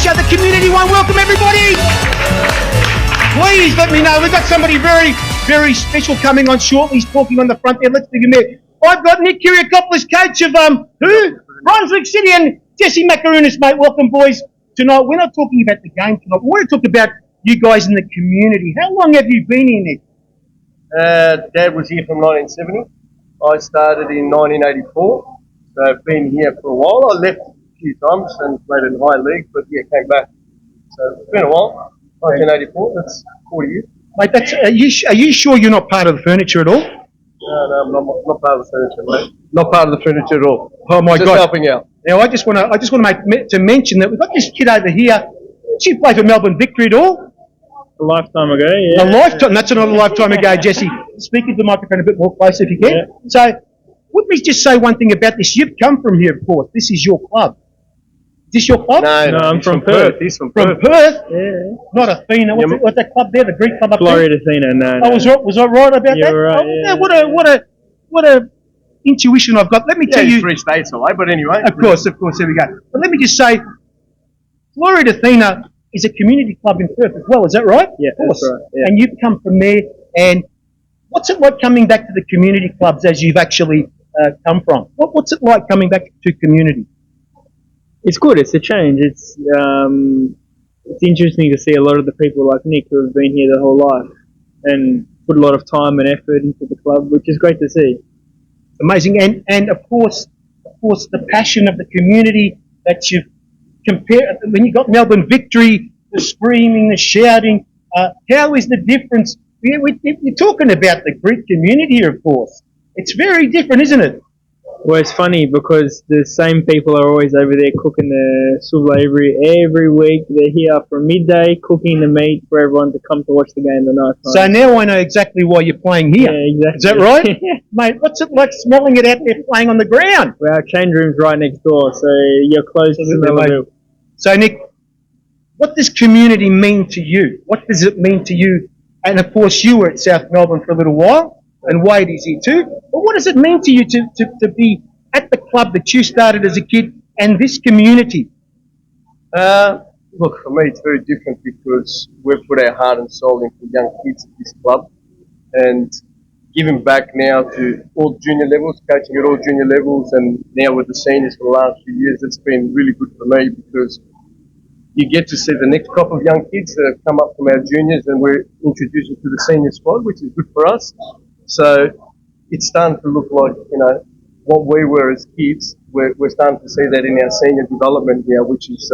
show, the community one. Welcome, everybody. Please let me know. We've got somebody very, very special coming on shortly. He's talking on the front there. Let's begin there. I've got Nick Kyrgiopoulos, coach of who? Brunswick City, and Jesse Macaronis, mate. Welcome, boys. Tonight, we're not talking about the game tonight. We want to talk about you guys in the community. How long have you been here, Nick? Dad was here from 1970. I started in 1984. So I've been here for a while. I left a few times and played in high league, but yeah, came back. So it's been a while. 1984, that's 40 years. Mate, are you sure you're not part of the furniture at all? No, I'm not part of the furniture, mate. Not part of the furniture at all. Oh my God! God! Helping out. Now I just want to mention that we've got this kid over here. Did you play for Melbourne Victory at all? A lifetime ago, yeah. A lifetime. That's not a lifetime ago, Jesse. Speak into the microphone a bit more closer if you can. Yeah. So, let me just say one thing about this. You've come from here, of course. This is your club. Is this your club? No, I'm from Perth. He's from From Perth. Perth? Yeah. Not Athena. What's that club there? The Greek club up Florida Athena, no. there? Was I right about You that? were right, Oh, yeah. What a intuition I've got. Let me tell you. 3 states away, but anyway. Of course, there we go. But let me just say, Florida Athena is a community club in Perth as well. Is that right? Yeah, of course. that's right. Yeah. And you've come from there. And what's it like coming back to the community clubs as you've actually come from? What's it like coming back to community? It's good. It's a change. It's interesting to see a lot of the people like Nick who have been here their whole life and put a lot of time and effort into the club, which is great to see. Amazing. And of course, the passion of the community that you've compared. When you got Melbourne Victory, the screaming, the shouting, how is the difference? You're talking about the Greek community here, of course. It's very different, isn't it? Well, it's funny because the same people are always over there cooking the souvlaki every week. They're here from midday cooking the meat for everyone to come to watch the game the night time. So now I know exactly why you're playing here. Yeah, exactly. Is that right? Mate, what's it like smelling it out there playing on the ground? Well, our change room's right next door, so you're close to the Mate. So, Nick, what does community mean to you? What does it mean to you? And, of course, you were at South Melbourne for a little while, and Wade is here too. But what does it mean to you to be at the club that you started as a kid and this community? Look, for me, it's very different because we've put our heart and soul into young kids at this club, and giving back now to all junior levels, coaching at all junior levels, and now with the seniors for the last few years, it's been really good for me because you get to see the next crop of young kids that have come up from our juniors, and we're introducing to the senior squad, which is good for us. So it's starting to look like, what we were as kids. We're starting to see that in our senior development here, which is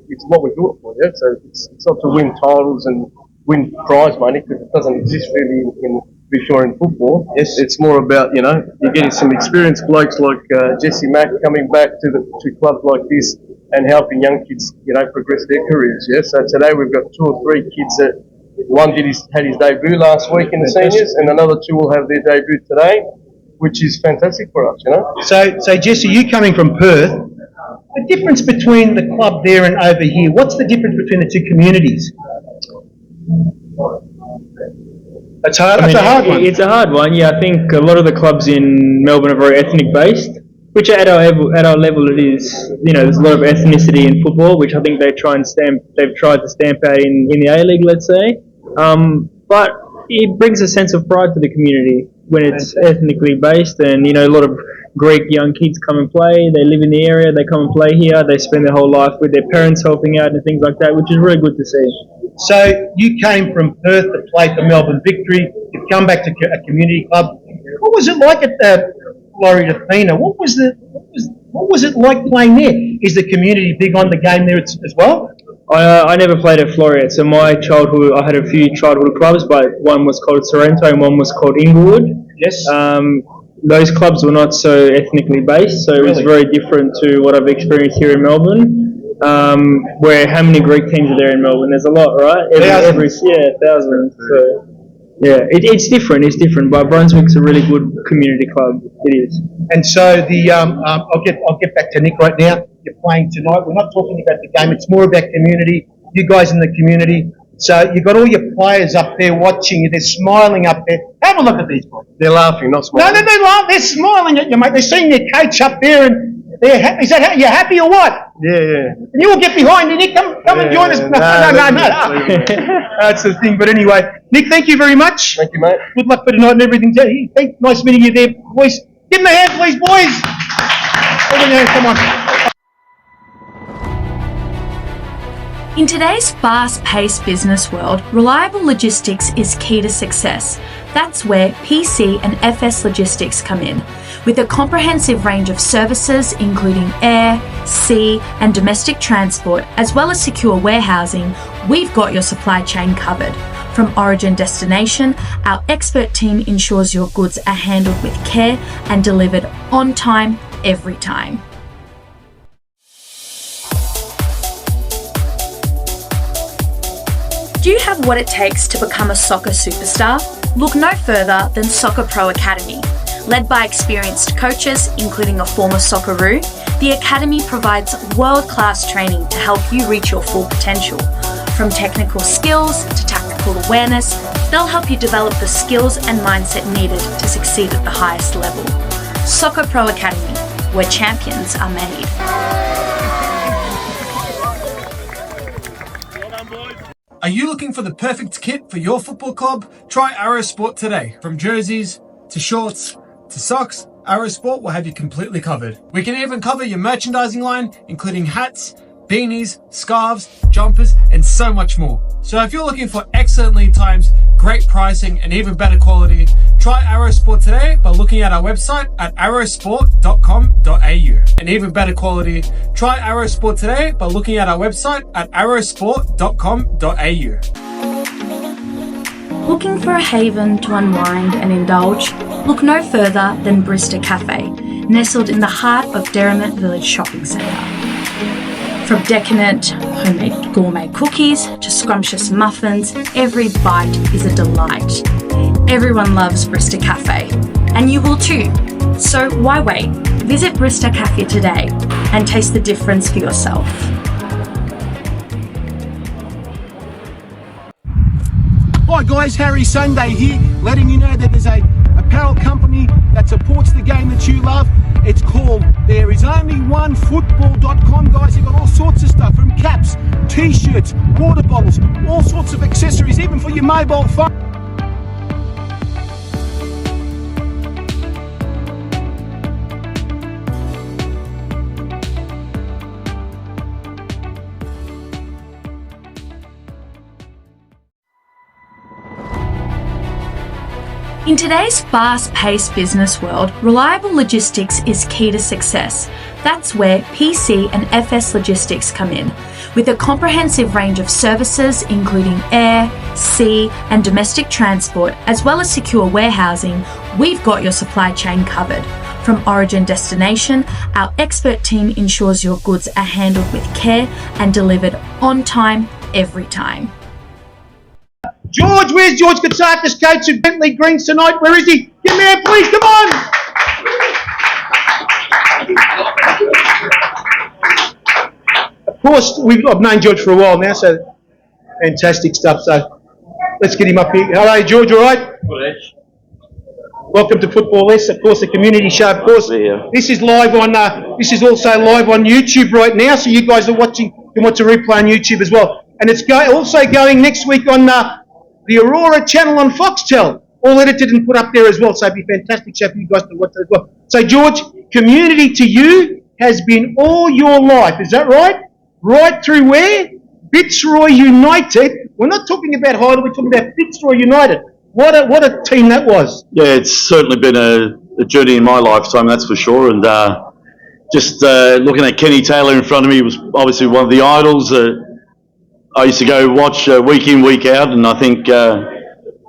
it's what we do it for. Yeah, so it's not to win titles and win prize money because it doesn't exist really in Victorian football. Yes, it's more about you're getting some experienced blokes like Jesse Mack coming back to clubs like this and helping young kids progress their careers. Yeah, so today we've got 2 or 3 kids that one had his debut last week in the seniors, and another 2 will have their debut today, which is fantastic for us, So Jesse, you coming from Perth, the difference between the club there and over here, what's the difference between the 2 communities? It's hard. It's a hard one. It's a hard one. Yeah, I think a lot of the clubs in Melbourne are very ethnic based, which at our level it is. There's a lot of ethnicity in football, which I think they've tried to stamp out in the A League, let's say. But it brings a sense of pride to the community when it's ethnically based, and a lot of Greek young kids come and play. They live in the area, they come and play here, they spend their whole life with their parents helping out and things like that, which is really good to see. So you came from Perth to play for Melbourne Victory. You've come back to a community club. What was it like at Florida Athena? What was it like playing there? Is the community big on the game there as well? I never played at Floreat, so my childhood, I had a few childhood clubs, but one was called Sorrento and one was called Inglewood. Yes. Those clubs were not so ethnically based, so it was very different to what I've experienced here in Melbourne. Where how many Greek teams are there in Melbourne? There's a lot, right? Thousands. So yeah, it's different. It's different, but Brunswick's a really good community club. It is. And so I'll get back to Nick right now. You're playing tonight. We're not talking about the game. It's more about community. You guys in the community. So you've got all your players up there watching you. They're smiling up there. Have a look at these boys. They're laughing, not smiling. No, they're smiling at you, mate. They're seeing their coach up there and they're happy. Is that how you're happy or what? Yeah. And you all get behind Nick. Come and join us. No. That's the thing. But anyway, Nick, thank you very much. Thank you, mate. Good luck for tonight and everything. Nice meeting you there, boys. Give them a hand, please, boys. Give them a hand, come on. In today's fast-paced business world, reliable logistics is key to success. That's where PC and FS Logistics come in. With a comprehensive range of services including air, sea and domestic transport, as well as secure warehousing, we've got your supply chain covered. From origin destination, our expert team ensures your goods are handled with care and delivered on time, every time. Do you have what it takes to become a soccer superstar? Look no further than Socceroo Academy. Led by experienced coaches, including a former Socceroo, the Academy provides world-class training to help you reach your full potential. From technical skills to tactical awareness, they'll help you develop the skills and mindset needed to succeed at the highest level. Socceroo Academy, where champions are made. Are you looking for the perfect kit for your football club? Try Arrow Sport today. From jerseys to shorts to socks, Arrow Sport will have you completely covered. We can even cover your merchandising line, including hats, beanies, scarves, jumpers, and so much more. So if you're looking for excellent lead times, great pricing, and even better quality, try Arrow Sport today by looking at our website at arrowsport.com.au. And even better quality, try Arrow Sport today by looking at our website at arrowsport.com.au. Looking for a haven to unwind and indulge? Look no further than Brista Cafe, nestled in the heart of Derrimut Village Shopping Centre. From decadent homemade gourmet cookies to scrumptious muffins, every bite is a delight. Everyone loves Brista Cafe, and you will too. So why wait? Visit Brista Cafe today and taste the difference for yourself. Hi guys, Harry Sunday here, letting you know that there's a apparel company that supports the game that you love. It's called ThereIsOnlyOneFootball.com, guys. You've got all sorts of stuff, from caps, t-shirts, water bottles, all sorts of accessories, even for your mobile phone. In today's fast-paced business world, reliable logistics is key to success. That's where PC and FS Logistics come in. With a comprehensive range of services including air, sea and domestic transport, as well as secure warehousing, we've got your supply chain covered. From origin destination, our expert team ensures your goods are handled with care and delivered on time, every time. George, where's George Katsakis, coach of Bentley Greens tonight? Where is he? Get him there, please, come on! Of course, I've known George for a while now, so fantastic stuff. So let's get him up here. Hello, George, all right? Welcome to Football Less, of course, the community show, of course. This is live on. This is also live on YouTube right now, so you guys are watching. You can watch a replay on YouTube as well, and it's also going next week on the Aurora channel on Foxtel, all edited and put up there as well. So it'd be fantastic show for you guys to watch as well. So George, community to you has been all your life, is that right? Right through where? Fitzroy United. We're not talking about Hyder, we're talking about Fitzroy United. What a team that was. Yeah, it's certainly been a journey in my lifetime, that's for sure. And just looking at Kenny Taylor in front of me was obviously one of the idols. I used to go watch week in, week out, and I think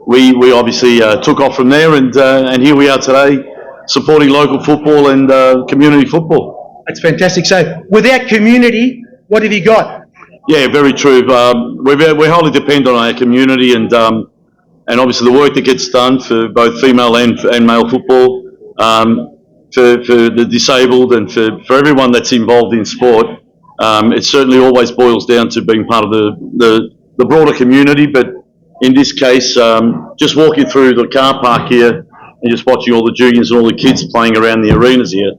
we obviously took off from there, and here we are today, supporting local football and community football. That's fantastic. So, without community, what have you got? Yeah, very true. We wholly depend on our community, and obviously the work that gets done for both female and male football, for the disabled, and for everyone that's involved in sport. It certainly always boils down to being part of the broader community, but in this case, just walking through the car park here and just watching all the juniors and all the kids playing around the arenas here,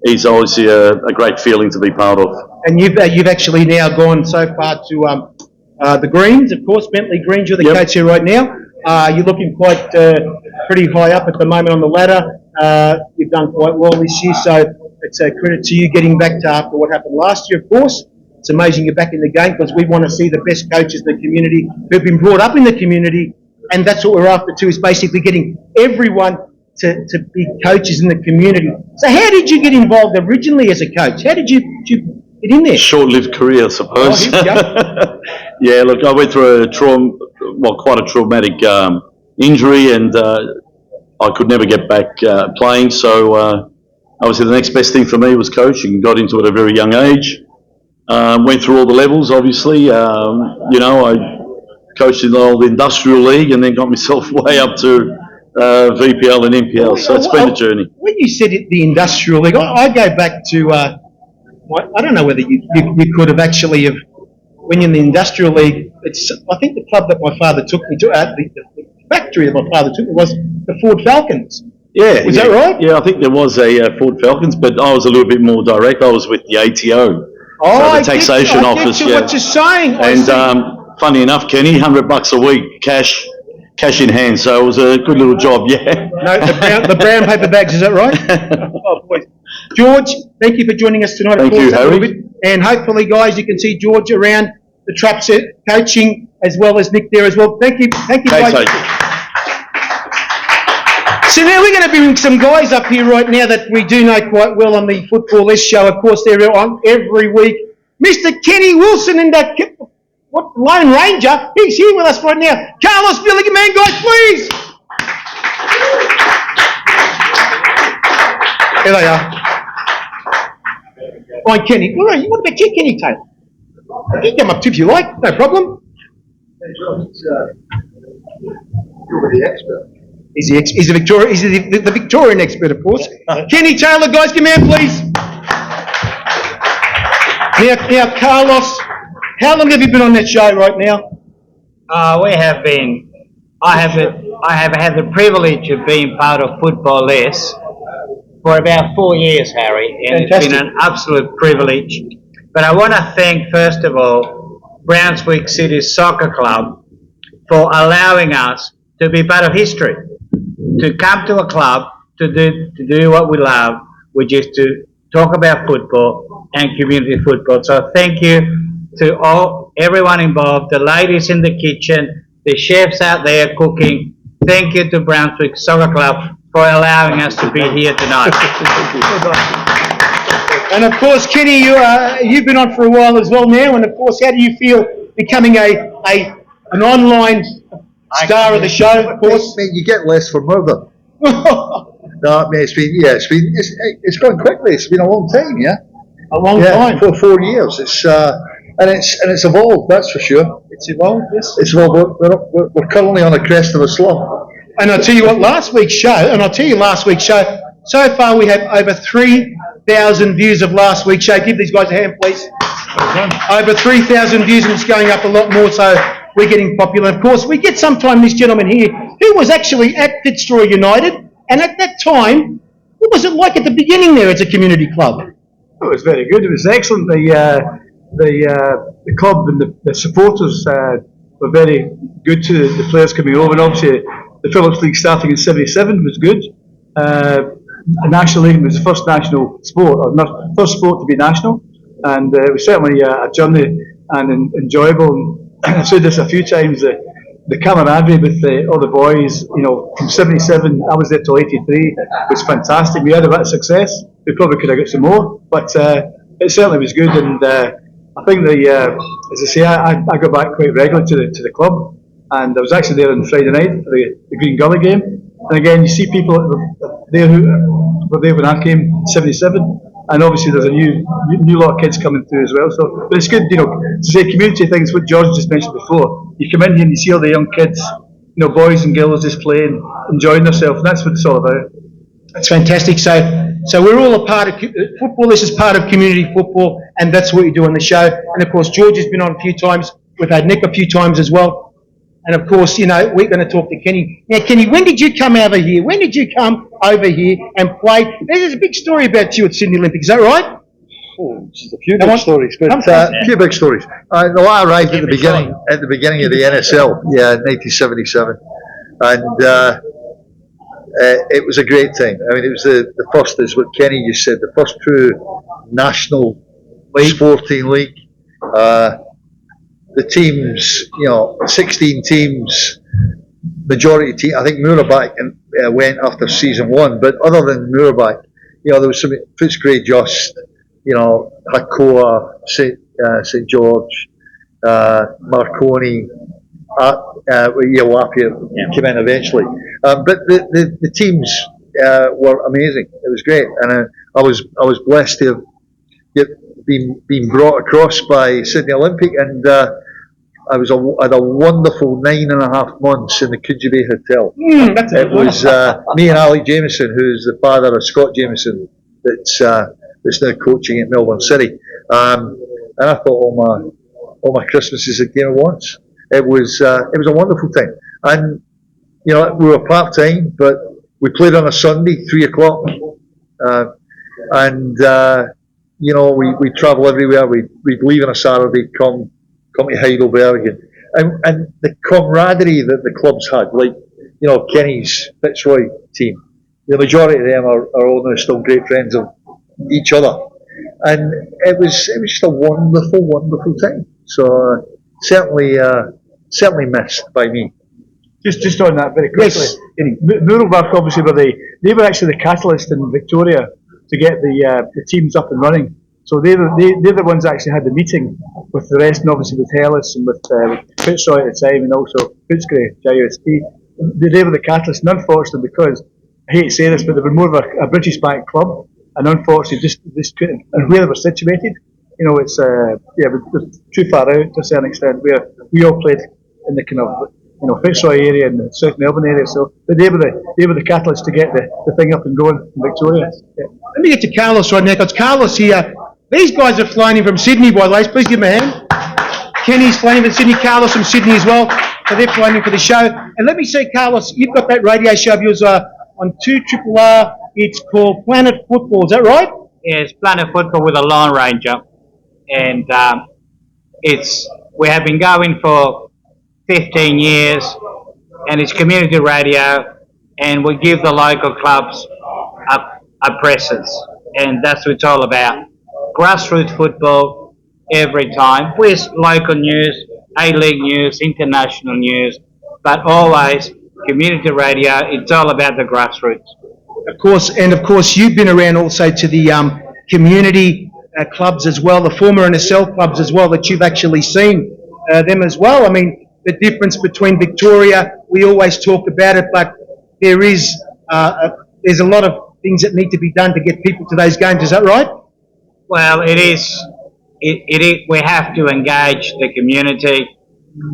is obviously a great feeling to be part of. And you've actually now gone so far to the Greens, of course, Bentley Greens. You're the coach here right now. You're looking quite pretty high up at the moment on the ladder. You've done quite well this year, so it's a credit to you getting back to after what happened last year, of course. It's amazing you're back in the game because we want to see the best coaches in the community who've been brought up in the community, and that's what we're after too, is basically getting everyone to be coaches in the community. So how did you get involved originally as a coach? How did you get in there? Short-lived career, I suppose. Oh, here we go. Yeah, look, I went through quite a traumatic injury, and I could never get back playing. So obviously, the next best thing for me was coaching. Got into it at a very young age. Went through all the levels, obviously. I coached in the old industrial league, and then got myself way up to VPL and NPL. So it's been a journey. When you said it, the industrial league, I go back to. I don't know whether you could have actually have. When you're in the industrial league, I think the club that my father took me to, the factory that my father took me was the Ford Falcons. Yeah. Was that right? Yeah, I think there was a Ford Falcons, but I was a little bit more direct. I was with the ATO, Oh, so the taxation office. I get what you're saying. And funny enough, Kenny, $100 a week, cash in hand. So it was a good little job. Yeah. No, the brown paper bags. Is that right? Oh, boy. George, thank you for joining us tonight. Thank you, Harry. And hopefully, guys, you can see George around the trap set coaching as well as Nick there as well. Thank you, guys. So now we're going to bring some guys up here right now that we do know quite well on the Football List show. Of course, they're on every week. Mr. Kenny Wilson and that Lone Ranger, he's here with us right now. Carlos Billigan, guys, please. Here they are. Fine, Kenny. What about you, Kenny Taylor? You can come up too if you like, no problem. You're the expert. He's the Victorian expert, of course. Kenny Taylor, guys, come here, please. Now, Carlos, how long have you been on that show right now? We have been. I have had the privilege of being part of Football Less for about 4 years, Harry, and Fantastic. It's been an absolute privilege. But I want to thank, first of all, Brunswick City Soccer Club for allowing us to be part of history, to come to a club to do what we love, which is to talk about football and community football. So thank you to everyone involved, the ladies in the kitchen, the chefs out there cooking. Thank you to Brunswick Soccer Club for allowing us to be here tonight. And of course, Kenny, you've been on for a while as well now. And of course, how do you feel becoming an online star of the show? Of course, I mean, you get less for more though. No, I mean, it's gone quickly. It's been a long time, yeah. A long time. For 4 years. It's evolved. That's for sure. It's evolved. Yes. It's evolved. We're currently on the crest of a slump. And I'll tell you what, last week's show, so far we have over 3,000 views of last week's show. Give these guys a hand, please. Over 3,000 views, and it's going up a lot more, so we're getting popular. Of course, we get sometime this gentleman here, who was actually at Fitzroy United, and at that time, what was it like at the beginning there as a community club? It was very good. It was excellent. The club and the supporters were very good to the players coming over, and obviously the Phillips League starting in '77 was good. The National League was the first national sport, or first sport to be national, and it was certainly a journey and enjoyable. And I've said this a few times. The camaraderie with all the boys, from '77, I was there till '83, was fantastic. We had a bit of success. We probably could have got some more, but it certainly was good. And I think as I say, I go back quite regularly to the club, and I was actually there on Friday night for the Green Gully game. And again, you see people there who were there when I came '77, and obviously there's a new lot of kids coming through as well. So, but it's good, to say community things. What George just mentioned before. You come in here and you see all the young kids, boys and girls just playing, enjoying themselves, and that's what it's all about. That's fantastic. So we're all a part of football. This is part of community football, and that's what you do on the show. And of course, George has been on a few times. We've had Nick a few times as well. And of course, you know, we're going to talk to Kenny. Now, Kenny, when did you come over here? When did you come over here and play? There's a big story about you at Sydney Olympic, is that right? Oh, just a few big stories, but a few big stories. No, I arrived at the beginning of the NSL, in 1977, and it was a great time. I mean, it was the first, as what Kenny just said, the first true national sporting league. The teams, 16 teams, majority team. I think Moorabach went after season 1, but other than Moorabach, there was some Footscray Just, Hakoah, St George, Marconi, Wapia came in eventually. But the teams were amazing. It was great, and I was blessed to have been brought across by Sydney Olympic, and I had a wonderful 9.5 months in the Coogee Bay Hotel. It was me and Ali Jameson, who's the father of Scott Jameson, that's now coaching at Melbourne City. And I thought all my Christmases had came at once. It was a wonderful time, and we were part time, but we played on a Sunday, 3:00, and we travel everywhere. We'd leave on a Saturday, come to Heidelberg, and the camaraderie that the clubs had, like Kenny's Fitzroy team. The majority of them are all now still great friends of each other, and it was just a wonderful time. So certainly missed by me. Just on that very quickly. Yes. Moorabach obviously they were actually the catalyst in Victoria to get the teams up and running. So they're the ones that actually had the meeting with the rest, and obviously with Hellas and with Fitzroy at the time, and also Footscray, JUSP. They were the catalyst, and unfortunately, because I hate to say this, but they were more of a British backed club, and unfortunately, just couldn't. And where they were situated, it's we're too far out to a certain extent. Where we all played in the kind of Fitzroy area and the South Melbourne area, so but they were the catalyst to get the thing up and going in Victoria. Yeah. Let me get to Carlos right now, because Carlos here. These guys are flying in from Sydney, by the way. Please give them a hand. Kenny's flying in from Sydney, Carlos from Sydney as well. So they're flying in for the show. And let me say, Carlos, you've got that radio show of yours on 2RRR. It's called Planet Football. Is that right? Yeah, it's Planet Football with a Lone Ranger, and we have been going for 15 years, and it's community radio, and we give the local clubs a presence, and that's what it's all about. Grassroots football every time, with local news, A-League news, international news, but always community radio. It's all about the grassroots. Of course, you've been around also to the community clubs as well, the former NSL clubs as well, that you've actually seen them as well. I mean, the difference between Victoria, we always talk about it, but there's a lot of things that need to be done to get people to those games. Is that right? Well, it is. We have to engage the community,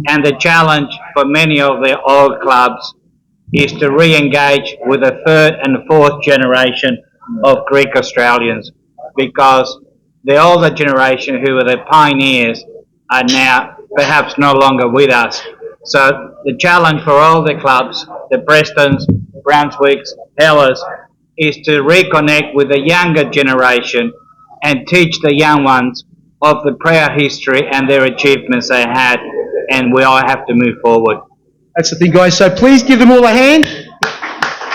and the challenge for many of the old clubs is to re-engage with the third and fourth generation of Greek Australians, because the older generation, who were the pioneers, are now perhaps no longer with us. So the challenge for all the clubs, the Prestons, Brunswicks, Hellas, is to reconnect with the younger generation and teach the young ones of the prior history and their achievements they had, and we all have to move forward. That's the thing, guys. So please give them all a hand,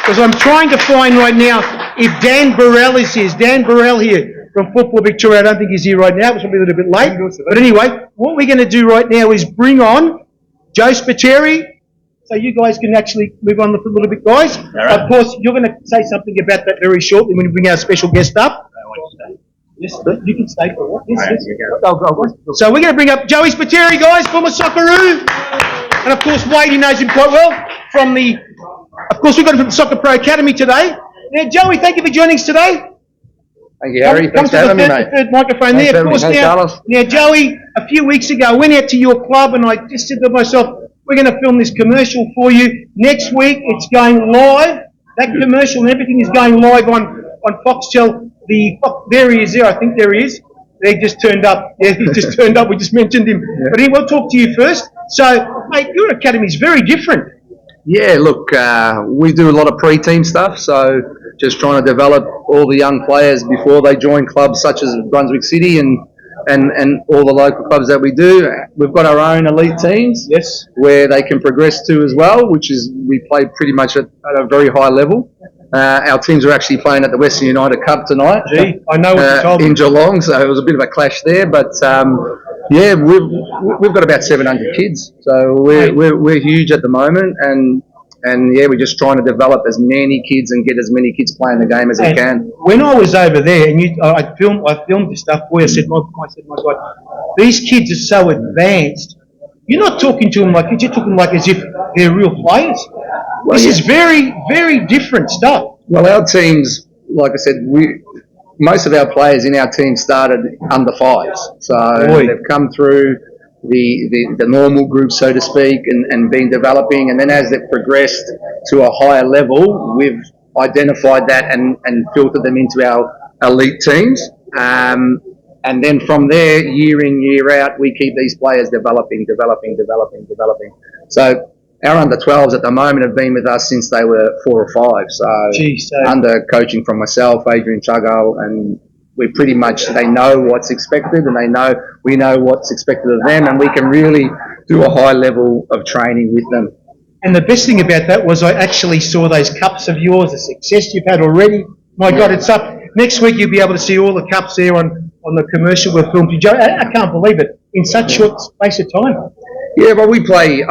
because I'm trying to find right now if Dan Burrell is here. Is Dan Burrell here from Football Victoria? I don't think he's here right now. It's probably a little bit late. But anyway, what we're going to do right now is bring on Joe Spiteri, so you guys can actually move on a little bit, guys. Right. Of course, you're going to say something about that very shortly when we bring our special guest up. Yes, you can stay for what? Yes, yes. So we're going to bring up Joey Spiteri, guys, former Socceroo. And of course, Wade, he knows him quite well of course, we got him from the Soccer Pro Academy today. Now, Joey, thank you for joining us today. Thank you, Harry. Come to the third microphone Thanks there. Of course, now, Joey, a few weeks ago, I went out to your club and I just said to myself, we're going to film this commercial for you. Next week, it's going live. That commercial and everything is going live on Foxtel. There he is there, I think there he is. They just turned up. Yeah, he just turned up. We just mentioned him. Yeah. But we'll talk to you first. So, mate, your academy is very different. Yeah, look, we do a lot of pre-team stuff, so just trying to develop all the young players before they join clubs such as Brunswick City and all the local clubs that we do. We've got our own elite teams, yes, where they can progress to as well, which is we play pretty much at a very high level. Our teams are actually playing at the Western United Cup tonight. Gee, I know what you told me. In Geelong, so it was a bit of a clash there, but yeah, we've got about 700 kids, so we're huge at the moment, and yeah, we're just trying to develop as many kids and get as many kids playing the game as we can. When I was over there, and I filmed this stuff for you. I said, my God, these kids are so advanced. You're not talking to them like you're talking like as if they're real players. Well, this is very, very different stuff. Well, our teams, like I said, most of our players in our team started under fives, so they've come through the normal group, so to speak, and been developing, and then as they've progressed to a higher level, we've identified that and filtered them into our elite teams, and then from there, year in, year out, we keep these players developing. So our under 12s at the moment have been with us since they were 4 or 5, so under coaching from myself, Adrian Chuggo, and we pretty much, they know what's expected, and we know what's expected of them, and we can really do a high level of training with them. And the best thing about that was I actually saw those cups of yours, the success you've had already. My God, it's up. Next week you'll be able to see all the cups there on the commercial we've filmed. I can't believe it, in such short space of time. Yeah, but we play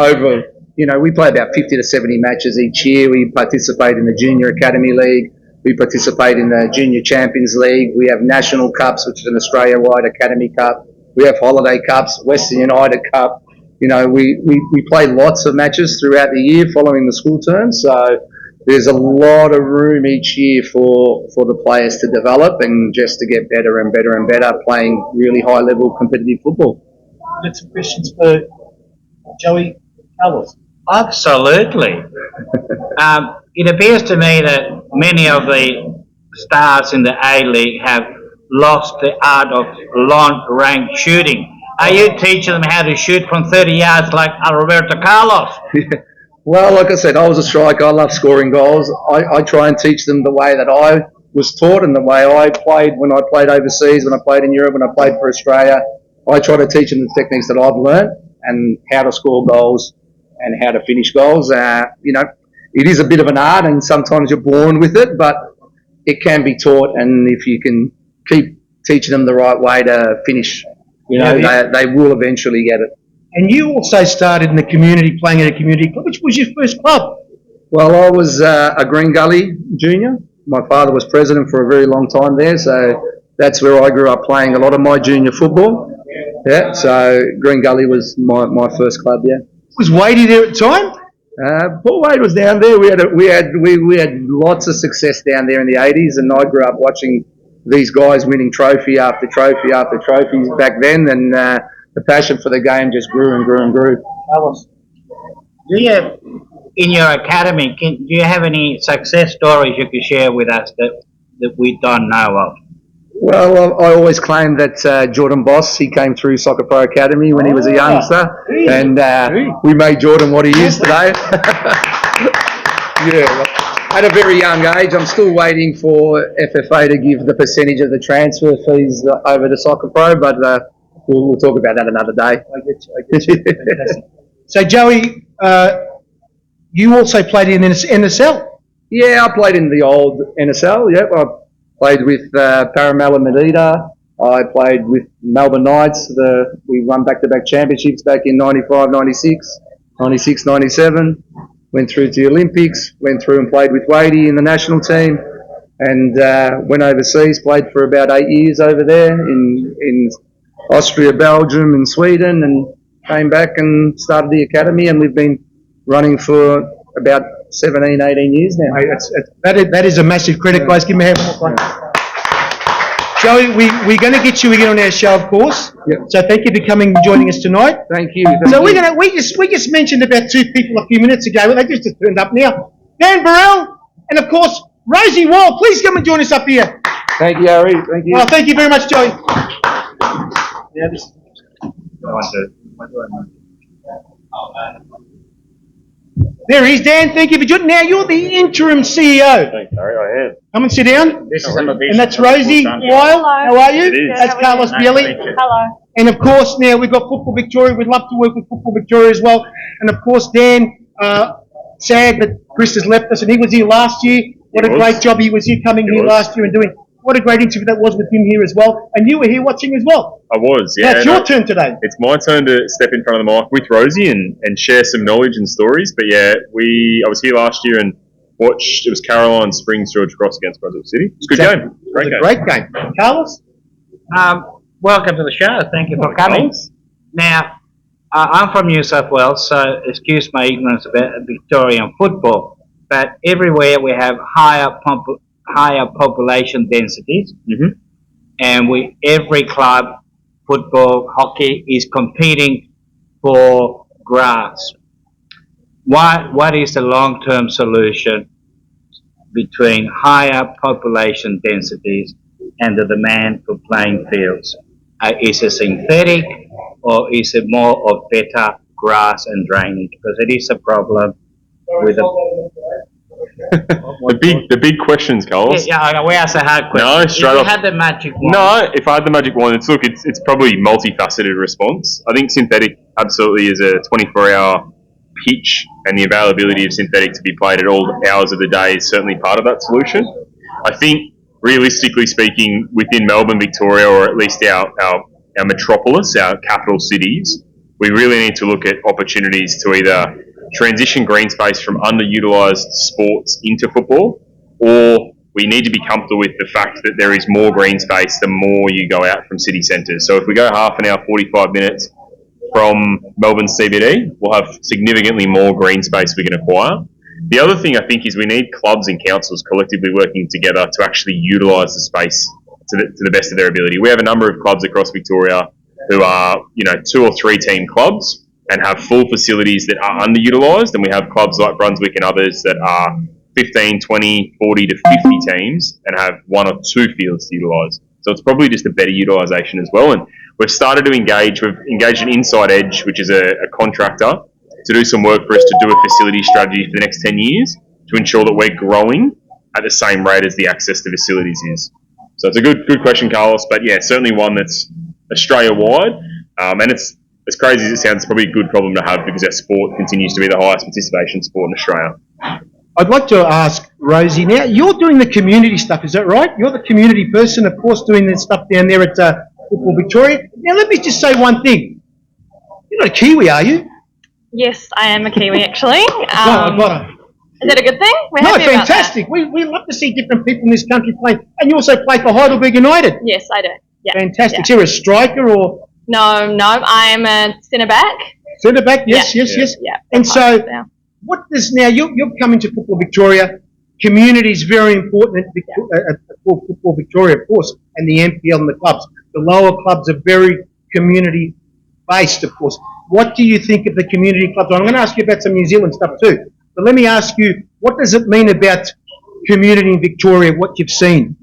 we play about 50 to 70 matches each year. We participate in the Junior Academy League. We participate in the Junior Champions League. We have National Cups, which is an Australia-wide Academy Cup. We have Holiday Cups, Western United Cup. We play lots of matches throughout the year following the school term. So there's a lot of room each year for the players to develop and just to get better and better and better playing really high-level competitive football. Got some questions for Joey Carlos? Absolutely. It appears to me that many of the stars in the A-League have lost the art of long-range shooting. Are you teaching them how to shoot from 30 yards like Roberto Carlos? Well, like I said, I was a striker. I love scoring goals. I try and teach them the way that I was taught and the way I played when I played overseas, when I played in Europe, when I played for Australia. I try to teach them the techniques that I've learned and how to score goals and how to finish goals. It is a bit of an art, and sometimes you're born with it, but it can be taught, and if you can keep teaching them the right way to finish, they will eventually get it. And you also started in the community, playing in a community club. Which was your first club? Well, I was a Green Gully junior. My father was president for a very long time there, so that's where I grew up playing a lot of my junior football. Yeah, so Green Gully was my first club, yeah. Was Wadey there at the time? Paul Wade was down there. We had lots of success down there in the 80s, and I grew up watching these guys winning trophy after trophy after trophies back then, and the passion for the game just grew and grew and grew. Alice, in your academy, do you have any success stories you could share with us that we don't know of? Well, I always claim that Jordan Boss, he came through Soccer Pro Academy when he was a youngster, and we made Jordan what he is today. At a very young age. I'm still waiting for FFA to give the percentage of the transfer fees over to Soccer Pro, but we'll talk about that another day. I get you. So, Joey, you also played in NSL? Yeah, I played in the old NSL, yep. I played with Parramatta Medina. I played with Melbourne Knights. We won back-to-back championships back in 95, 96, 96, 97. Went through to the Olympics, went through and played with Wadey in the national team, and went overseas, played for about 8 years over there in Austria, Belgium and Sweden, and came back and started the academy, and we've been running for about 17, 18 years now. That is a massive credit, guys. Give me a hand. Joey, we're going to get you again on our show, of course. Yep. So thank you for coming and joining us tonight. Thank you. We just mentioned about 2 people a few minutes ago. Well, they just turned up now. Dan Burrell and of course Rosie Wall. Please come and join us up here. Thank you, Harry. Thank you. Well, thank you very much, Joey. Yeah, this. There he is, Dan. Thank you for joining. Now you're the interim CEO. Thanks, Harry. I am. Come and sit down. This is And that's Rosie Weil. How are you? It is. That's Carlos Bielli. Hello. And of course, now we've got Football Victoria. We'd love to work with Football Victoria as well. And of course, Dan, sad that Chris has left us, and he was here last year. What a great job he was here, coming here last year and doing. What a great interview that was with him here as well. And you were here watching as well. I was, yeah. Now it's your turn today. It's my turn to step in front of the mic with Rosie and share some knowledge and stories. But yeah, I was here last year and watched, it was Caroline Springs George Cross against Brunswick City. It's a good game. It was a great game. Carlos? Welcome to the show. Thank you for coming. Thanks. Now, I'm from New South Wales, so excuse my ignorance about Victorian football. But everywhere we have higher population densities, and every club, football, hockey, is competing for grass. What is the long-term solution between higher population densities and the demand for playing fields? Is it synthetic, or is it more of better grass and drainage? Because it is a problem with the big questions, Carlos. Yeah, we ask a hard question. No, straight off. If you had the magic wand. No, if I had the magic wand, it's probably multifaceted response. I think synthetic absolutely is a 24-hour pitch, and the availability of synthetic to be played at all hours of the day is certainly part of that solution. I think, realistically speaking, within Melbourne, Victoria, or at least our metropolis, our capital cities, we really need to look at opportunities to either transition green space from underutilised sports into football, or we need to be comfortable with the fact that there is more green space the more you go out from city centres. So if we go half an hour, 45 minutes from Melbourne CBD, we'll have significantly more green space we can acquire. The other thing I think is we need clubs and councils collectively working together to actually utilise the space to the best of their ability. We have a number of clubs across Victoria who are, 2 or 3 team clubs and have full facilities that are underutilised, and we have clubs like Brunswick and others that are 15, 20, 40 to 50 teams and have 1 or 2 fields to utilise. So it's probably just a better utilisation as well. And we've started to engage. We've engaged an Inside Edge, which is a contractor, to do some work for us to do a facility strategy for the next 10 years to ensure that we're growing at the same rate as the access to facilities is. So it's a good question, Carlos, but yeah, certainly one that's Australia-wide, and it's, as crazy as it sounds, it's probably a good problem to have because our sport continues to be the highest participation sport in Australia. I'd like to ask Rosie, now you're doing the community stuff, is that right? You're the community person, of course, doing this stuff down there at Football Victoria. Now let me just say one thing. You're not a Kiwi, are you? Yes, I am a Kiwi actually. I've got her. Is that a good thing? We're No, happy about fantastic. We love to see different people in this country play. And you also play for Heidelberg United. that. Yes, I do. Yeah. Fantastic. Yeah. So you're a striker or No, I am a centre back. centre back? Yes. Yeah. And so, Yeah. what does now? You're coming to Football Victoria. Community is very important at Football Victoria, of course, and the NPL and the clubs. The lower clubs are very community based, of course. What do you think of the community clubs? I'm going to ask you about some New Zealand stuff too. But let me ask you, what does it mean about community in Victoria, what you've seen?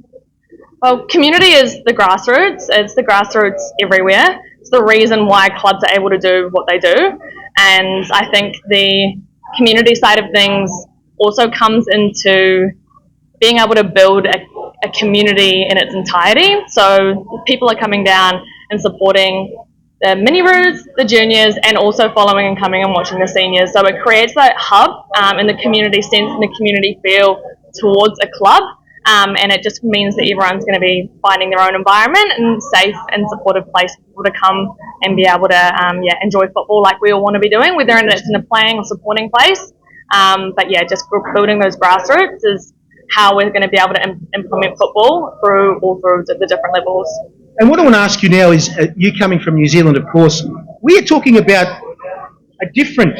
Well, community is the grassroots. It's the grassroots everywhere. It's the reason why clubs are able to do what they do. And I think the community side of things also comes into being able to build a community in its entirety. So people are coming down and supporting the mini roos, the juniors, and also following and coming and watching the seniors. So it creates that hub in the community sense and the community feel towards a club. And it just means that everyone's going to be finding their own environment and safe and supportive place for people to come and be able to enjoy football like we all want to be doing, whether it's in a playing or supporting place. But yeah, just building those grassroots is how we're going to be able to implement football through the different levels. And what I want to ask you now is, you coming from New Zealand, of course, we are talking about a different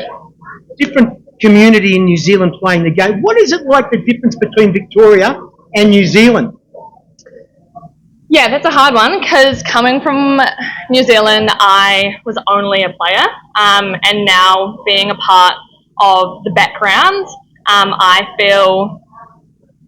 community in New Zealand playing the game. What is it like, the difference between Victoria and New Zealand? Yeah, that's a hard one because coming from New Zealand, I was only a player, and now being a part of the background, I feel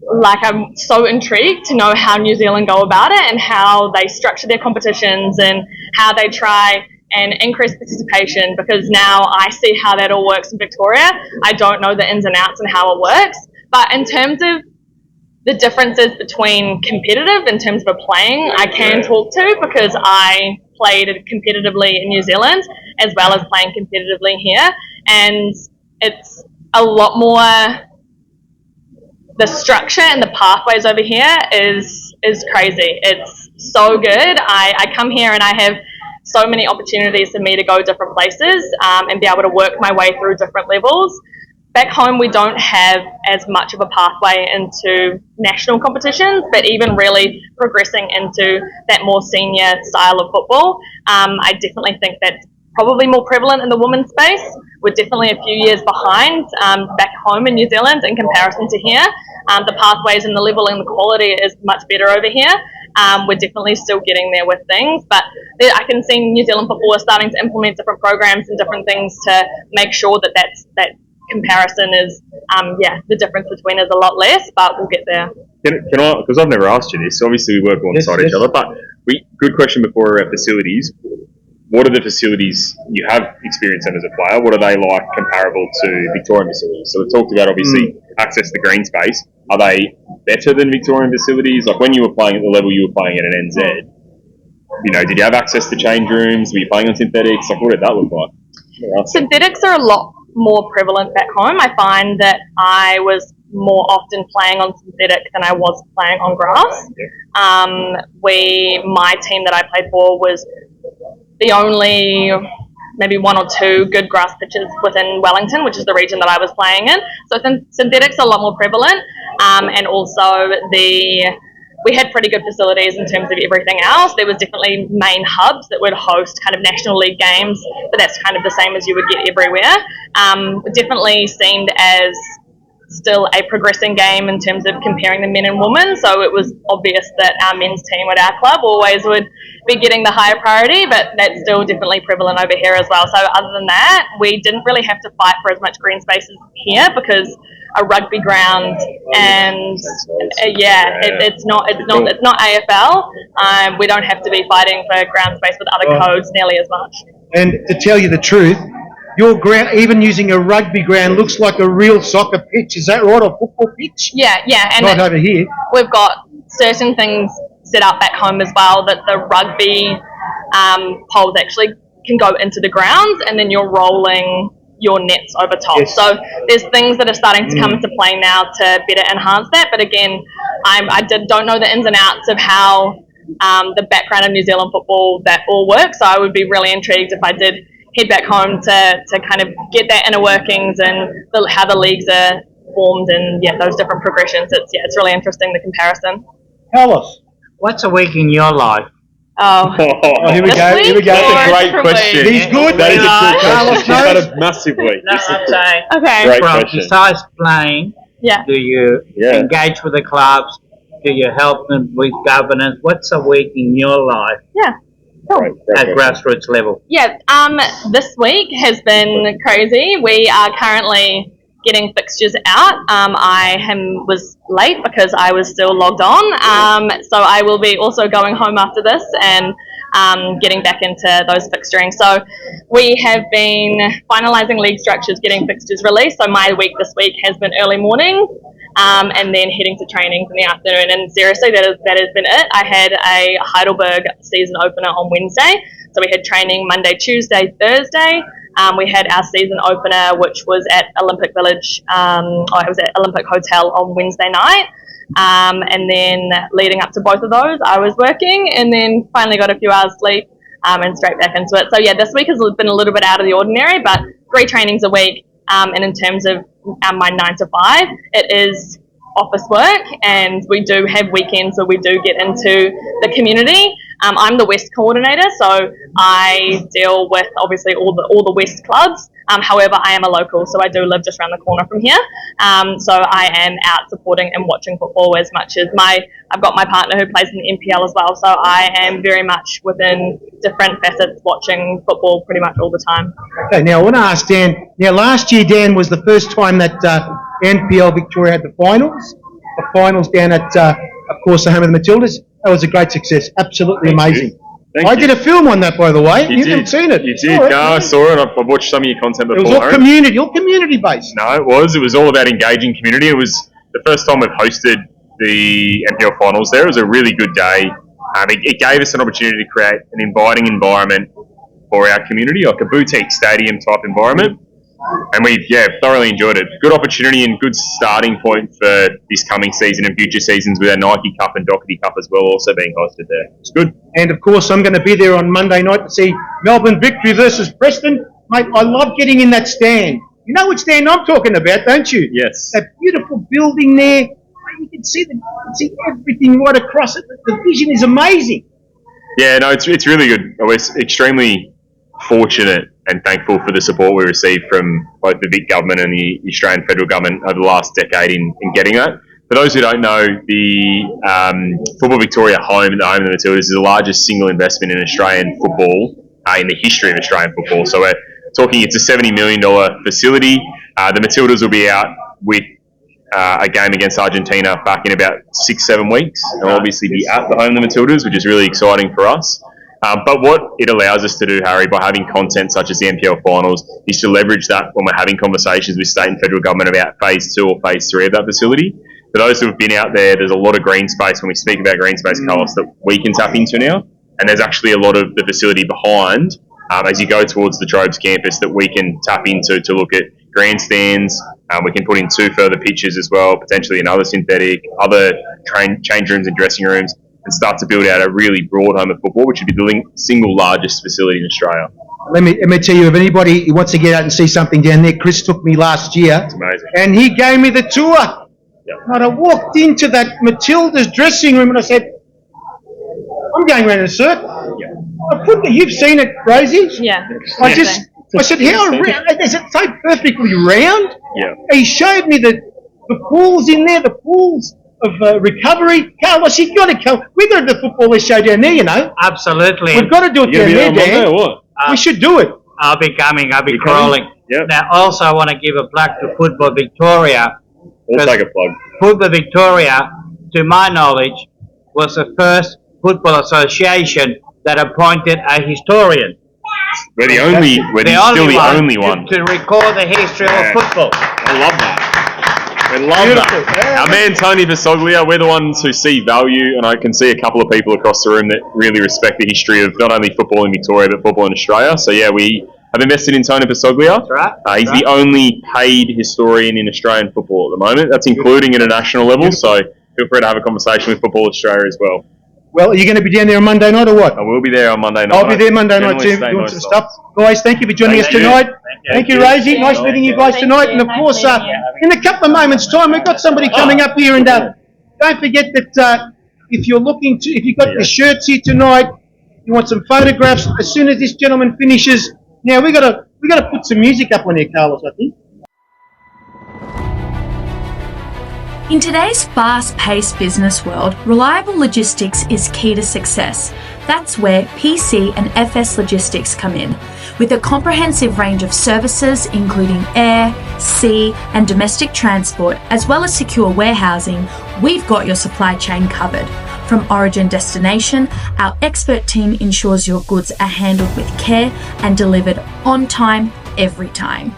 like I'm so intrigued to know how New Zealand go about it and how they structure their competitions and how they try and increase participation, because now I see how that all works in Victoria. I don't know the ins and outs and how it works, but in terms of the differences between competitive in terms of playing, I can talk to, because I played competitively in New Zealand as well as playing competitively here, and it's a lot more. The structure and the pathways over here is crazy. It's so good. I come here and I have so many opportunities for me to go different places and be able to work my way through different levels. Back home, we don't have as much of a pathway into national competitions, but even really progressing into that more senior style of football, I definitely think that's probably more prevalent in the women's space. We're definitely a few years behind back home in New Zealand in comparison to here. The pathways and the level and the quality is much better over here. We're definitely still getting there with things, but I can see New Zealand football is starting to implement different programs and different things to make sure that that comparison is, the difference between is a lot less, but we'll get there. Can I, because I've never asked you this, obviously we work alongside each other, but good question before our facilities. What are the facilities you have experience in as a player? What are they like comparable to Victorian facilities? So we talked about obviously access to green space. Are they better than Victorian facilities? Like when you were playing at the level you were playing at an NZ, did you have access to change rooms? Were you playing on synthetics? Like what did that look like? Synthetics are a lot more prevalent back home. I find that I was more often playing on synthetic than I was playing on grass. My team that I played for was the only maybe one or two good grass pitches within Wellington, which is the region that I was playing in. So synthetics are a lot more prevalent, and also we had pretty good facilities in terms of everything else. There was definitely main hubs that would host kind of National League games, but that's kind of the same as you would get everywhere. It definitely seemed as still a progressing game in terms of comparing the men and women, so it was obvious that our men's team at our club always would be getting the higher priority, but that's still definitely prevalent over here as well. So other than that, we didn't really have to fight for as much green spaces here, because a rugby ground and it's not AFL. We don't have to be fighting for ground space with other codes nearly as much. And to tell you the truth, your ground, even using a rugby ground, looks like a real soccer pitch. Is that right, or football pitch? Yeah, and right over here. We've got certain things set up back home as well, that the rugby poles actually can go into the grounds, and then you're rolling your nets over top. Yes. So there's things that are starting to come into play now to better enhance that. But again, don't know the ins and outs of how the background of New Zealand football that all works. So I would be really intrigued if I did head back home to kind of get that inner workings and how the leagues are formed and those different progressions. It's really interesting, the comparison. Tell us. What's a week in your life? Here we go. That's a great question. He's good. That is a good question. She's got a massive week. No, I'm saying. Okay. Great question. Besides playing, do you engage with the clubs? Do you help them with governance? What's a week in your life? Yeah. Cool. At grassroots level. Yeah. This week has been crazy. We are currently getting fixtures out. I was late because I was still logged on. So I will be also going home after this and getting back into those fixturing. So we have been finalising league structures, getting fixtures released. So my week this week has been early morning and then heading to trainings in the afternoon. And seriously, that has been it. I had a Heidelberg season opener on Wednesday. So we had training Monday, Tuesday, Thursday. We had our season opener, which was at Olympic Village, it was at Olympic Hotel on Wednesday night. And then leading up to both of those, I was working and then finally got a few hours sleep and straight back into it. So this week has been a little bit out of the ordinary, but 3 trainings a week. And in terms of my 9 to 5, it is office work, and we do have weekends where we do get into the community. I'm the West coordinator, so I deal with obviously all the West clubs. However, I am a local, so I do live just around the corner from here. So I am out supporting and watching football as much as I've got my partner who plays in the NPL as well. So I am very much within different facets watching football pretty much all the time. Okay, now I want to ask Dan. Now last year, Dan, was the first time that NPL Victoria had the finals. finals down at, of course, the home of the Matildas. That was a great success. Absolutely amazing. I did a film on that, by the way. You haven't seen it. You did. No, I saw it. I've watched some of your content before. It was all community based. No, it was. It was all about engaging community. It was the first time we've hosted the NPL finals there. It was a really good day. It gave us an opportunity to create an inviting environment for our community, like a boutique stadium type environment. And we, thoroughly enjoyed it. Good opportunity and good starting point for this coming season and future seasons with our Nike Cup and Doherty Cup as well also being hosted there. It's good. And of course, I'm going to be there on Monday night to see Melbourne Victory versus Preston. Mate, I love getting in that stand. You know which stand I'm talking about, don't you? Yes. That beautiful building there. You can see everything right across it. The vision is amazing. Yeah, no, it's really good. I was extremely fortunate and thankful for the support we received from both the Vic government and the Australian federal government over the last decade in getting that. For those who don't know, the Football Victoria home, the home of the Matildas, is the largest single investment in Australian football in the history of Australian football. So we're talking it's a $70 million facility. The Matildas will be out with a game against Argentina back in about 6-7 weeks. And we'll obviously be at the home of the Matildas, which is really exciting for us. But what it allows us to do, Harry, by having content such as the NPL finals, is to leverage that when we're having conversations with state and federal government about phase 2 or phase 3 of that facility. For those who have been out there's a lot of green space when we speak about green space, Carlos, that we can tap into now. And there's actually a lot of the facility behind, as you go towards the Trobes campus, that we can tap into to look at grandstands. We can put in 2 further pitches as well, potentially another synthetic, other change rooms and dressing rooms, and start to build out a really broad home of football, which would be the single largest facility in Australia. Let me tell you, if anybody wants to get out and see something down there, Chris took me last year. It's amazing. And he gave me the tour. Yep. And I walked into that Matilda's dressing room and I said, I'm going around in a circle. Yep. You've seen it, Rosie? Yeah. I said, is it so perfectly round? Yeah. He showed me the pools in there, the pools of recovery. Carlos, you've got to come. We've got to do the football show down there, you know. Absolutely. We've got to do it down there, Dan. Or what? We should do it. I'll be coming. I'll be crawling. Yep. Now, also, I want to give a plug to Football Victoria. We'll take a plug. Football Victoria, to my knowledge, was the first football association that appointed a historian. We're the only one to record the history of football. I love that. We love that. Our man Tony Visoglia, we're the ones who see value, and I can see a couple of people across the room that really respect the history of not only football in Victoria, but football in Australia. So yeah, we have invested in Tony Visoglia. That's right. He's the only paid historian in Australian football at the moment. That's including at a national level, so feel free to have a conversation with Football Australia as well. Well, are you going to be down there on Monday night or what? I will be there on Monday night. I'll be there Monday night too, doing some stuff. Guys, thank you for joining us tonight. Thank you, Rosie. Nice meeting you guys tonight. And of course, in a couple of moments' time, we've got somebody coming up here. And don't forget that if you've got your shirts here tonight, you want some photographs. As soon as this gentleman finishes, now we got to put some music up on here, Carlos, I think. In today's fast-paced business world, reliable logistics is key to success. That's where PC and FS Logistics come in. With a comprehensive range of services including air, sea and domestic transport, as well as secure warehousing, we've got your supply chain covered. From origin destination, our expert team ensures your goods are handled with care and delivered on time, every time.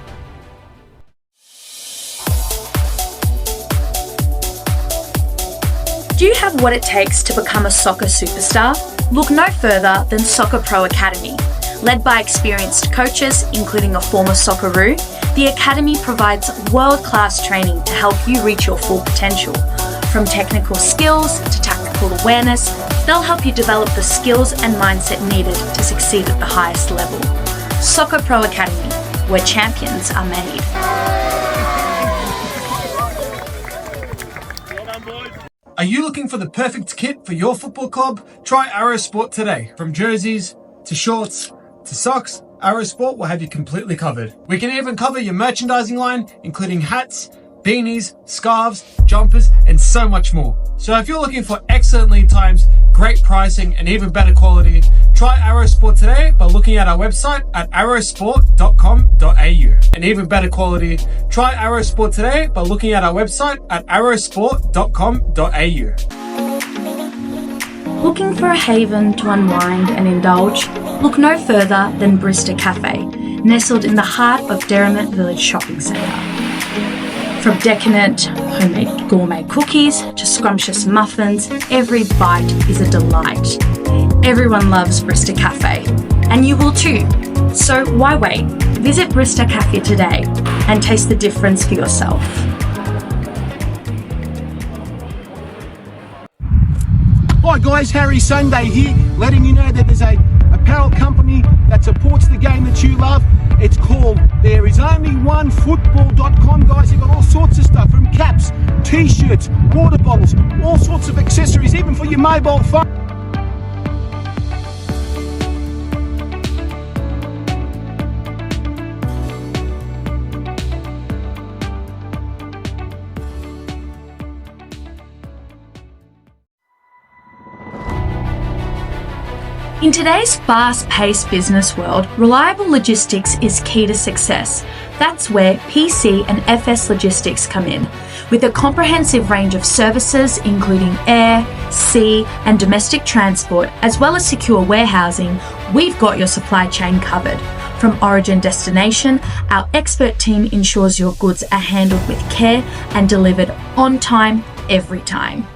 Do you have what it takes to become a soccer superstar? Look no further than Soccer Pro Academy. Led by experienced coaches, including a former Socceroo, the Academy provides world-class training to help you reach your full potential. From technical skills to tactical awareness, they'll help you develop the skills and mindset needed to succeed at the highest level. Soccer Pro Academy, where champions are made. Are you looking for the perfect kit for your football club? Try Arrow Sport today. From jerseys to shorts to socks, Arrow Sport will have you completely covered. We can even cover your merchandising line, including hats, beanies, scarves, jumpers, and so much more. So if you're looking for excellent lead times, great pricing, and even better quality, try Arrow Sport today by looking at our website at arrowsport.com.au. And even better quality, try Arrow Sport today by looking at our website at arrowsport.com.au. Looking for a haven to unwind and indulge? Look no further than Brista Cafe, nestled in the heart of Derrimut Village Shopping Centre. From decadent homemade gourmet cookies to scrumptious muffins, every bite is a delight. Everyone loves Brista Cafe, and you will too. So why wait? Visit Brista Cafe today and taste the difference for yourself. Hi guys, Harry Sunday here, letting you know that there's a apparel company that supports the game that you love. It's called There Is Only One Football.com, guys. They've got all sorts of stuff, from caps, t-shirts, water bottles, all sorts of accessories, even for your mobile phone. In today's fast-paced business world, reliable logistics is key to success. That's where PC and FS Logistics come in. With a comprehensive range of services including air, sea and domestic transport, as well as secure warehousing, we've got your supply chain covered. From origin destination, our expert team ensures your goods are handled with care and delivered on time, every time.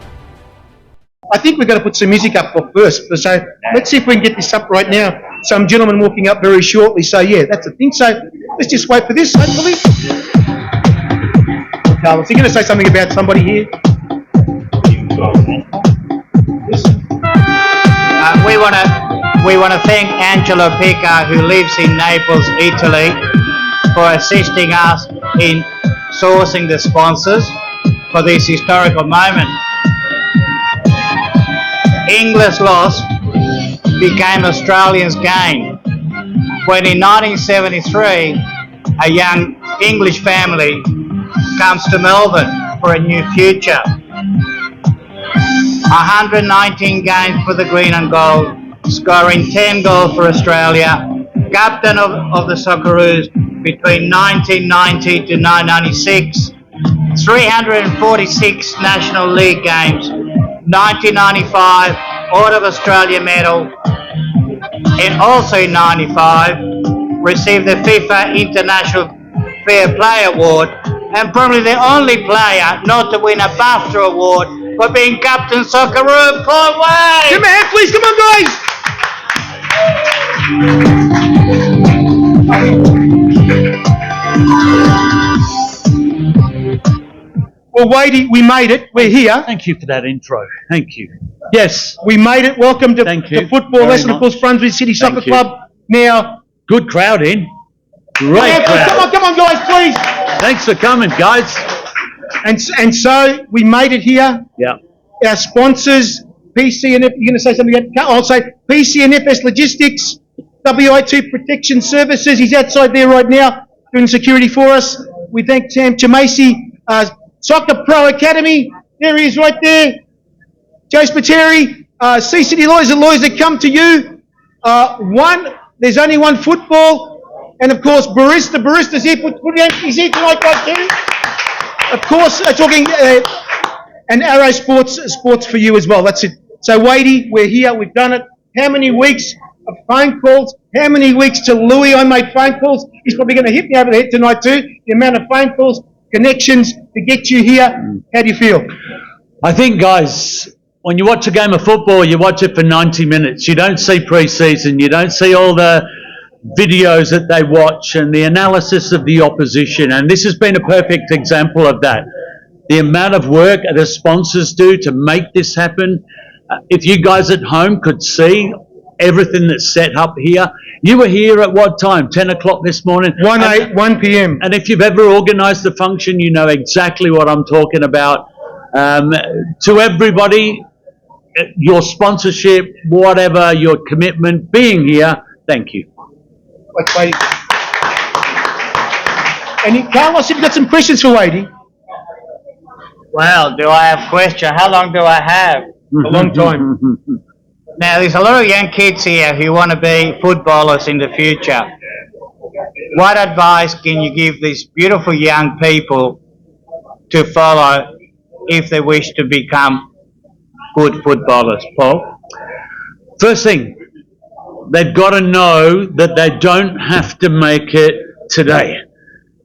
I think we're going to put some music up for first. So let's see if we can get this up right now. Some gentleman walking up very shortly. So yeah, that's the thing. So let's just wait for this, hopefully. Carlos, you're going to say something about somebody here? We want to thank Angelo Pica, who lives in Naples, Italy, for assisting us in sourcing the sponsors for this historical moment. England's loss became Australians' gain when in 1973 a young English family comes to Melbourne for a new future. 119 games for the green and gold, scoring 10 goals for Australia, captain of the Socceroos between 1990 to 1996, 346 National League games, 1995 Order of Australia medal, and also in 95 received the FIFA International Fair Play Award, and probably the only player not to win a BAFTA award for being captain Socceroo. Paul Wade! Give me a hand, please. Come on, guys. Well, Wadey, we made it. We're here. Thank you for that intro. Thank you. Yes. We made it. Welcome to the football lesson, of course, Brunswick City Soccer Club. Now, good crowd in. Great crowd. Come on, guys, please. Thanks for coming, guys. And so we made it here. Yeah. Our sponsors, PC and F, you're going to say something about, I'll say PC and FS Logistics, WI2 Protection Services. He's outside there right now doing security for us. We thank Sam Chamasi, Soccer Pro Academy. There he is right there. Joe Spateri, C City Lawyers, the lawyers that come to you. There's only one football. And of course, Barista's here. He's here tonight, guys, too. Of course, talking, and Arrow Sports for you as well. That's it. So, Wadey, we're here. We've done it. How many weeks of phone calls? How many weeks to Louis? I made phone calls. He's probably going to hit me over the head tonight, too. The amount of phone calls, connections to get you here. How do you feel? I think, guys, when you watch a game of football, you watch it for 90 minutes. You don't see pre-season. You don't see all the videos that they watch and the analysis of the opposition. And this has been a perfect example of that. The amount of work the sponsors do to make this happen. If you guys at home could see everything that's set up here. You were here at what time? 10 o'clock this morning? 1 p.m. And if you've ever organised a function, you know exactly what I'm talking about. To everybody, your sponsorship, whatever, your commitment, being here, thank you. And Carlos, have you got some questions for Wadey? Well, do I have a question? How long do I have? A long time. Now, there's a lot of young kids here who want to be footballers in the future. What advice can you give these beautiful young people to follow if they wish to become good footballers, Paul? First thing, they've got to know that they don't have to make it today.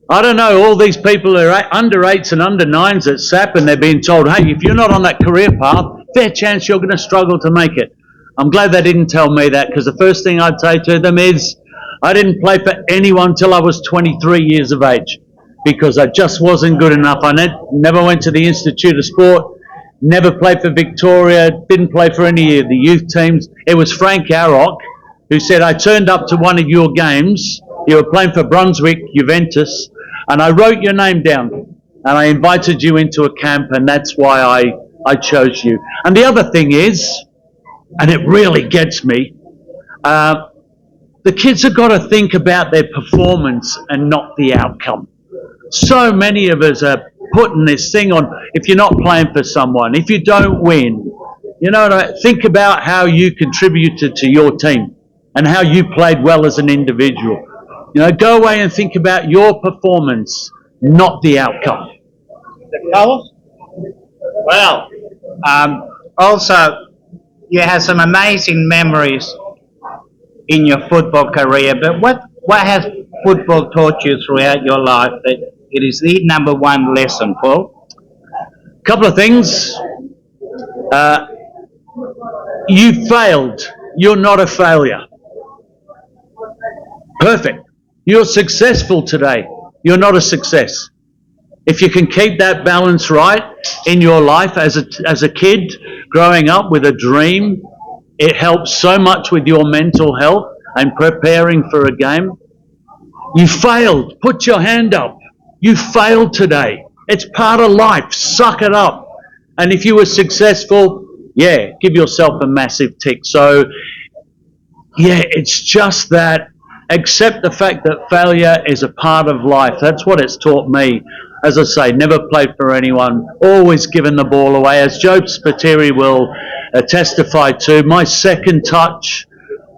I don't know, all these people are under 8s and under 9s at SAP, and they're being told, hey, if you're not on that career path, fair chance you're going to struggle to make it. I'm glad they didn't tell me that, because the first thing I'd say to them is, I didn't play for anyone till I was 23 years of age, because I just wasn't good enough. I never went to the Institute of Sport, never played for Victoria, didn't play for any of the youth teams. It was Frank Arrock who said, I turned up to one of your games, you were playing for Brunswick, Juventus, and I wrote your name down, and I invited you into a camp, and that's why I chose you. And the other thing is, and it really gets me, the kids have got to think about their performance and not the outcome. So many of us are putting this thing on, if you're not playing for someone, if you don't win, you know, think about how you contributed to your team and how you played well as an individual. You know, go away and think about your performance, not the outcome. Carlos? Well, also, you have some amazing memories in your football career, but what has football taught you throughout your life that it is the number one lesson, Paul? A couple of things. You failed. You're not a failure. Perfect. You're successful today. You're not a success. If you can keep that balance right in your life as a kid, growing up with a dream, it helps so much with your mental health and preparing for a game. You failed. Put your hand up. You failed today. It's part of life. Suck it up. And if you were successful, yeah, give yourself a massive tick. So, yeah, it's just that. Accept the fact that failure is a part of life. That's what it's taught me. As I say, never played for anyone, always given the ball away. As Joe Spiteri will testify to, my second touch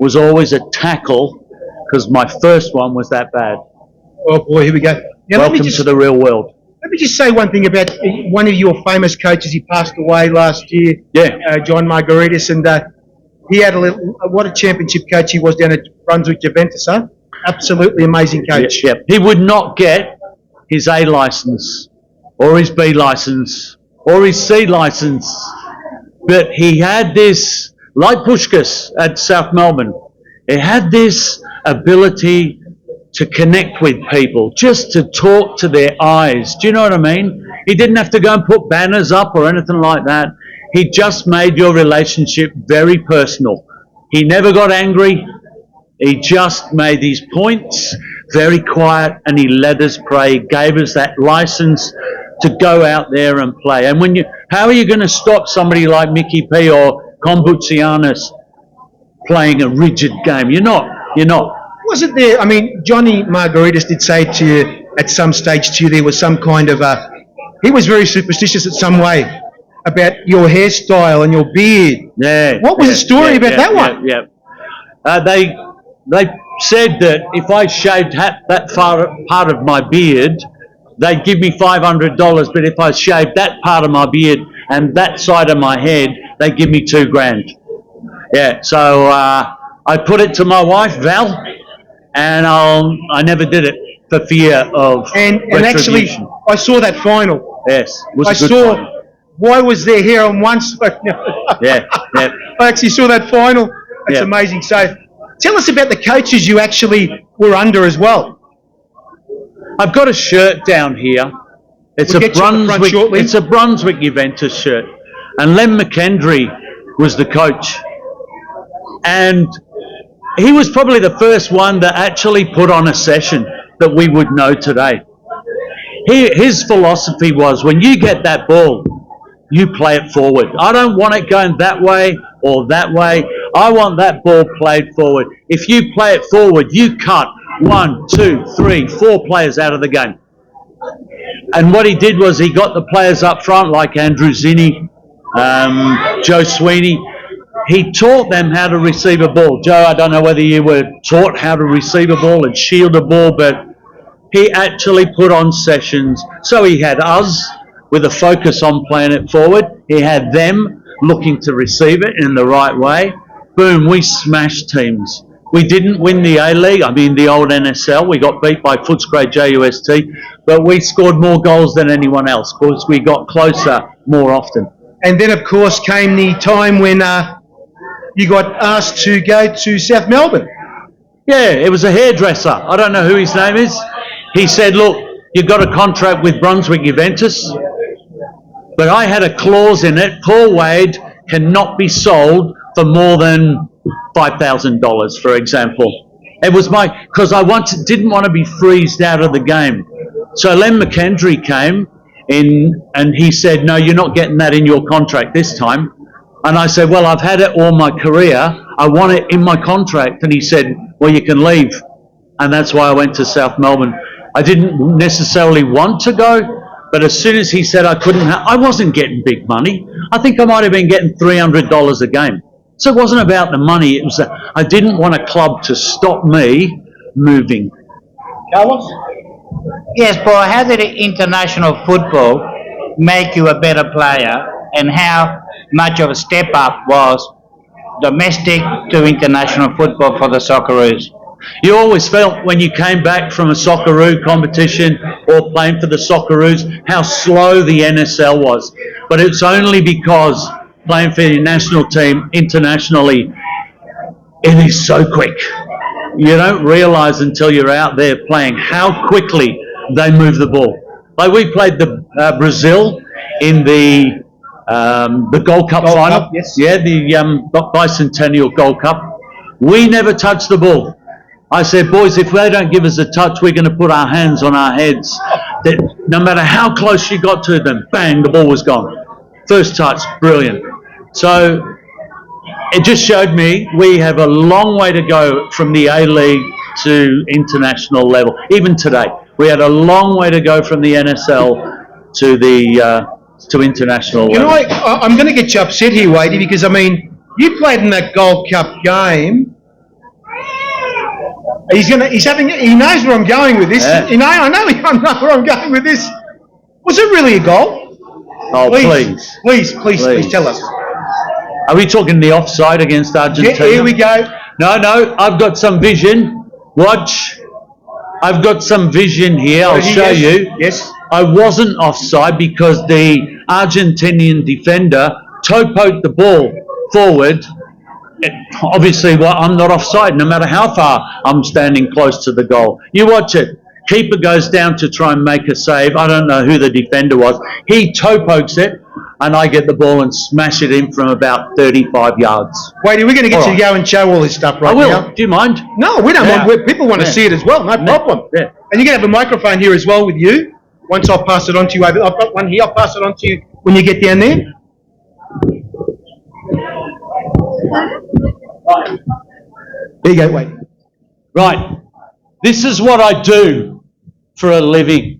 was always a tackle because my first one was that bad. Oh boy, here we go. Now, Welcome to the real world. Let me just say one thing about one of your famous coaches. He passed away last year, John Margaritis, and he had what a championship coach he was down at Brunswick Juventus, huh? Absolutely amazing coach. Yep. He would not get his A license or his B license or his C license, but he had this, like Pushkas at South Melbourne, he had this ability to connect with people, just to talk to their eyes. Do you know what I mean? He didn't have to go and put banners up or anything like that. He just made your relationship very personal. He never got angry. He just made these points, very quiet, and he let us pray, gave us that license to go out there and play. And how are you going to stop somebody like Mickey P or Kombutsianis playing a rigid game? You're not. Wasn't there, I mean, Johnny Margaritis did say to you at some stage to you there was some kind of he was very superstitious in some way about your hairstyle and your beard. Yeah. What was the story about that one? They said that if I shaved that part of my beard, they'd give me $500, but if I shaved that part of my beard and that side of my head, they'd give me $2,000. Yeah, so I put it to my wife, Val, and I never did it for fear of and actually, I saw that final. Yes, it was a good final. Why was there hair on one side? Yeah. I actually saw that final. It's amazing. So, tell us about the coaches you actually were under as well. I've got a shirt down here. It's a Brunswick Juventus shirt, and Len McKendry was the coach, and he was probably the first one that actually put on a session that we would know today. His philosophy was, when you get that ball, you play it forward. I don't want it going that way or that way. I want that ball played forward. If you play it forward, you cut 1, 2, 3, 4 players out of the game. And what he did was he got the players up front like Andrew Zinni, Joe Sweeney. He taught them how to receive a ball. Joe, I don't know whether you were taught how to receive a ball and shield a ball, but he actually put on sessions. So he had us with a focus on playing it forward. He had them looking to receive it in the right way. Boom, we smashed teams. We didn't win the A-League, I mean the old NSL. We got beat by Footscray JUST, but we scored more goals than anyone else because we got closer more often. And then, of course, came the time when you got asked to go to South Melbourne. Yeah, it was a hairdresser. I don't know who his name is. He said, look, you've got a contract with Brunswick Juventus, but I had a clause in it. Paul Wade cannot be sold for more than $5,000, for example. It was because I didn't want to be freezed out of the game. So Len McKendry came in and he said, no, you're not getting that in your contract this time. And I said, well, I've had it all my career. I want it in my contract. And he said, well, you can leave. And that's why I went to South Melbourne. I didn't necessarily want to go, but as soon as he said I couldn't, I wasn't getting big money. I think I might have been getting $300 a game. So it wasn't about the money. It was that I didn't want a club to stop me moving. Carlos? Yes, Paul, how did international football make you a better player, and how much of a step up was domestic to international football for the Socceroos? You always felt when you came back from a Socceroo competition or playing for the Socceroos how slow the NSL was. But it's only because playing for your national team internationally, it is so quick. You don't realise until you're out there playing how quickly they move the ball. Like we played the Brazil in the Gold Cup final. Cup, yes. Yeah, the bicentennial Gold Cup. We never touched the ball. I said, boys, if they don't give us a touch, we're going to put our hands on our heads. That no matter how close you got to them, bang, the ball was gone. First touch, brilliant. So it just showed me we have a long way to go from the A-League to international level. Even today, we had a long way to go from the NSL to the to international level. You know, I'm going to get you upset here, Wadey, because I mean, you played in that Gold Cup game. He knows where I'm going with this. Yeah. I know where I'm going with this. Was it really a goal? Oh, Please tell us. Are we talking the offside against Argentina? Yeah, here we go. No, I've got some vision. Watch. I've got some vision here. I'll show you. Yes. I wasn't offside because the Argentinian defender toe-poked the ball forward. Obviously, I'm not offside, no matter how far I'm standing close to the goal. You watch it. Keeper goes down to try and make a save. I don't know who the defender was. He toe-pokes it, and I get the ball and smash it in from about 35 yards. Wadey, we're going to get you to go and show all this stuff right now. I will. Do you mind? No, we don't mind. People want to see it as well. No problem. Yeah. And you're going to have a microphone here as well with you. Once I'll pass it on to you. I've got one here. I'll pass it on to you when you get down there. There you go, wait. Right. This is what I do for a living.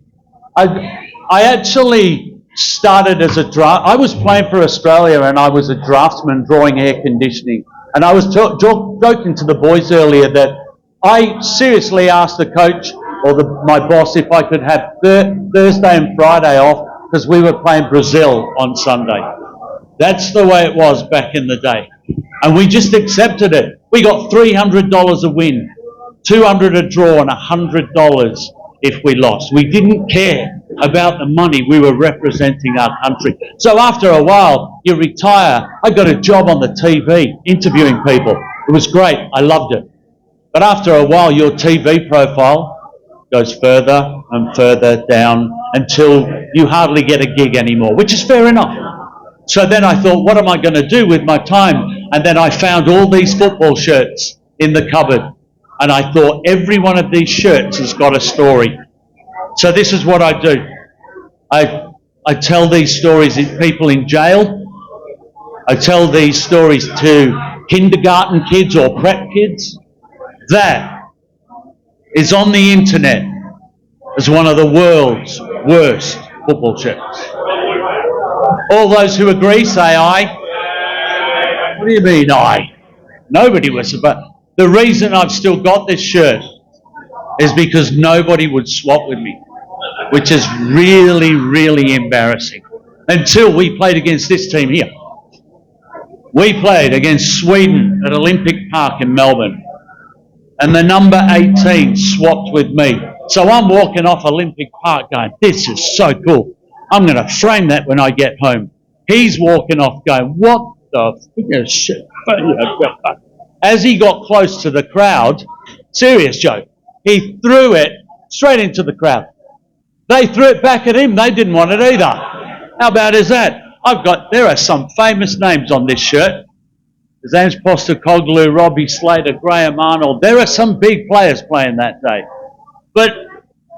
I actually started as a draft. I was playing for Australia and I was a draftsman drawing air conditioning. And I was joking to the boys earlier that I seriously asked the coach or my boss if I could have Thursday and Friday off because we were playing Brazil on Sunday. That's the way it was back in the day. And we just accepted it. We got $300 a win, $200 a draw, and $100 if we lost. We didn't care about the money. We were representing our country. So after a while, you retire. I got a job on the TV interviewing people. It was great. I loved it. But after a while, your TV profile goes further and further down until you hardly get a gig anymore, which is fair enough. So then I thought, what am I going to do with my time? And then I found all these football shirts in the cupboard. And I thought, every one of these shirts has got a story. So this is what I do. I tell these stories to people in jail. I tell these stories to kindergarten kids or prep kids. That is on the internet as one of the world's worst football shirts. All those who agree say aye. What do you mean aye? Nobody was. But the reason I've still got this shirt is because nobody would swap with me, which is really, really embarrassing. Until we played against this team here. We played against Sweden at Olympic Park in Melbourne, and the number 18 swapped with me. So I'm walking off Olympic Park going, this is so cool. I'm going to frame that when I get home. He's walking off going, what the shit? As he got close to the crowd, serious joke, he threw it straight into the crowd. They threw it back at him. They didn't want it either. How bad is that? There are some famous names on this shirt. There's Ange Postecoglou, Robbie Slater, Graham Arnold. There are some big players playing that day. But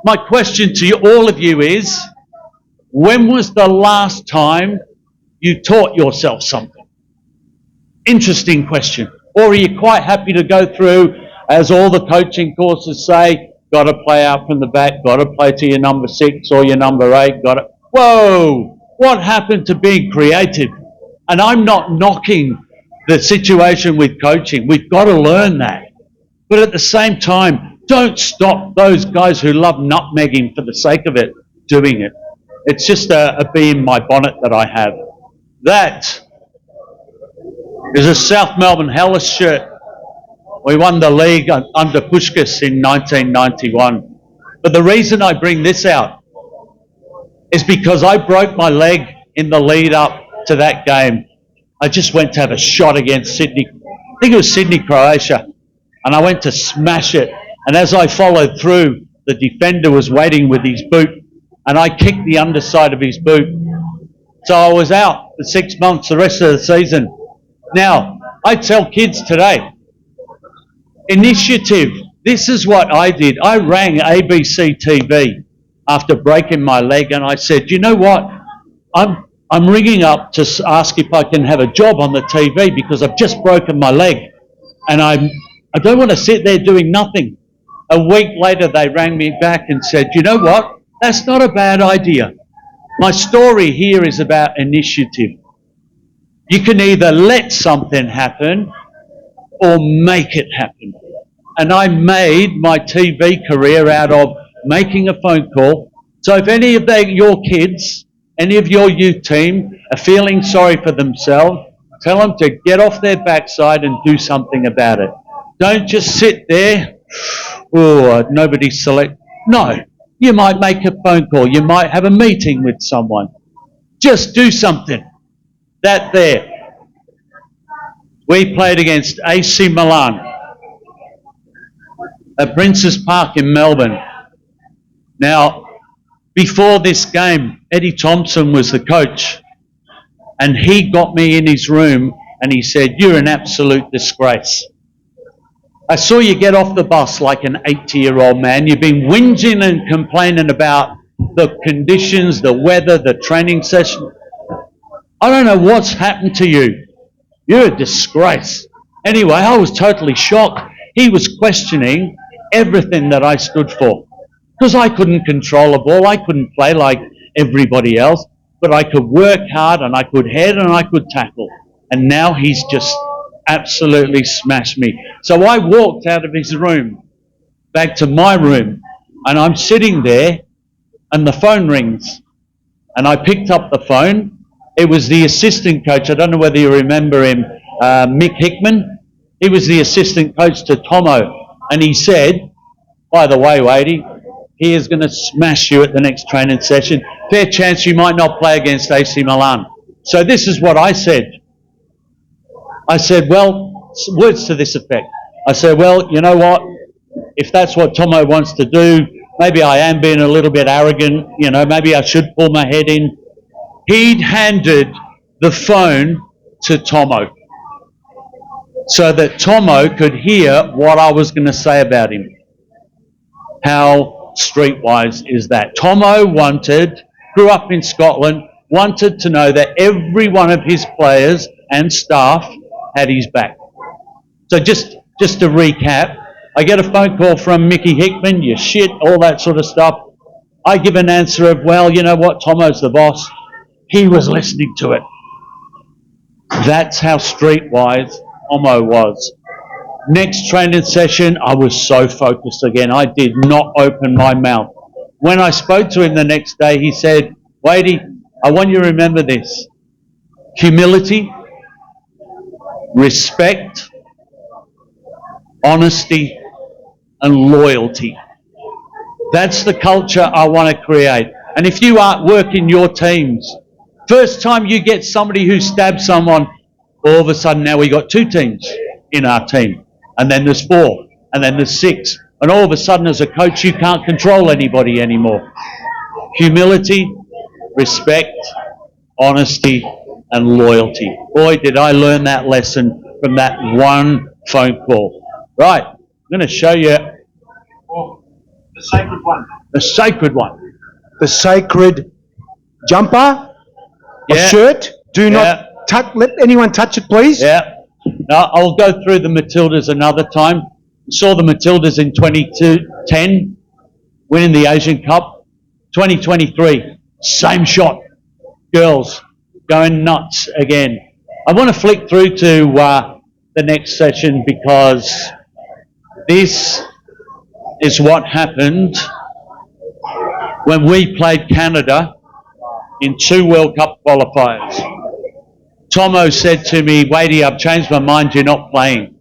my question to all of you is, when was the last time you taught yourself something? Interesting question. Or are you quite happy to go through, as all the coaching courses say, got to play out from the back, got to play to your number 6 or your number 8, Whoa! What happened to being creative? And I'm not knocking the situation with coaching. We've got to learn that. But at the same time, don't stop those guys who love nutmegging for the sake of it doing it. It's just a bee in my bonnet that I have. That is a South Melbourne Hellas shirt. We won the league under Puskás in 1991. But the reason I bring this out is because I broke my leg in the lead up to that game. I just went to have a shot against Sydney. I think it was Sydney, Croatia. And I went to smash it. And as I followed through, the defender was waiting with his boot. And I kicked the underside of his boot. So I was out for 6 months, the rest of the season. Now, I tell kids today, initiative. This is what I did. I rang ABC TV after breaking my leg, and I said, you know what? I'm ringing up to ask if I can have a job on the TV because I've just broken my leg, and I don't want to sit there doing nothing. A week later, they rang me back and said, you know what? That's not a bad idea. My story here is about initiative. You can either let something happen or make it happen. And I made my TV career out of making a phone call. So if any of your kids, any of your youth team are feeling sorry for themselves, tell them to get off their backside and do something about it. Don't just sit there, nobody's select. No, you might make a phone call. You might have a meeting with someone. Just do something. That there. We played against AC Milan at Princes Park in Melbourne. Now, before this game, Eddie Thompson was the coach, and he got me in his room and he said, you're an absolute disgrace. I saw you get off the bus like an 80-year-old man. You've been whinging and complaining about the conditions, the weather, the training session. I don't know what's happened to you. You're a disgrace. Anyway, I was totally shocked. He was questioning everything that I stood for. Because I couldn't control a ball, I couldn't play like everybody else, but I could work hard and I could head and I could tackle. And now he's just absolutely smashed me. So I walked out of his room, back to my room, and I'm sitting there and the phone rings. And I picked up the phone. It was the assistant coach, I don't know whether you remember him, Mick Hickman. He was the assistant coach to Tomo. And he said, by the way, Wadey, he is going to smash you at the next training session. Fair chance you might not play against AC Milan. So this is what I said. I said, well, words to this effect. I said, well, you know what? If that's what Tomo wants to do, maybe I am being a little bit arrogant. You know, maybe I should pull my head in. He'd handed the phone to Tomo so that Tomo could hear what I was going to say about him. How streetwise is that? Tomo grew up in Scotland, wanted to know that every one of his players and staff had his back. So just to recap, I get a phone call from Mickey Hickman, you shit, all that sort of stuff. I give an answer of, well, you know what, Tomo's the boss. He was listening to it. That's how streetwise Tomo was. Next training session, I was so focused again. I did not open my mouth. When I spoke to him the next day, he said, Wadey, I want you to remember this. Humility, respect, honesty, and loyalty. That's the culture I want to create. And if you work in your teams, first time you get somebody who stabs someone, all of a sudden now we got 2 teams in our team. And then there's 4. And then there's 6. And all of a sudden as a coach you can't control anybody anymore. Humility, respect, honesty, and loyalty. Boy, did I learn that lesson from that one phone call. Right, I'm going to show you the sacred one. The sacred one. The sacred jumper or Yeah. shirt. Do not let anyone touch it, please. Yeah. Now, I'll go through the Matildas another time. Saw the Matildas in 2010 winning the Asian Cup. 2023, same shot. Girls going nuts again. I want to flick through to the next session because this is what happened when we played Canada in 2 World Cup qualifiers. Tomo said to me, Wadey, I've changed my mind, you're not playing.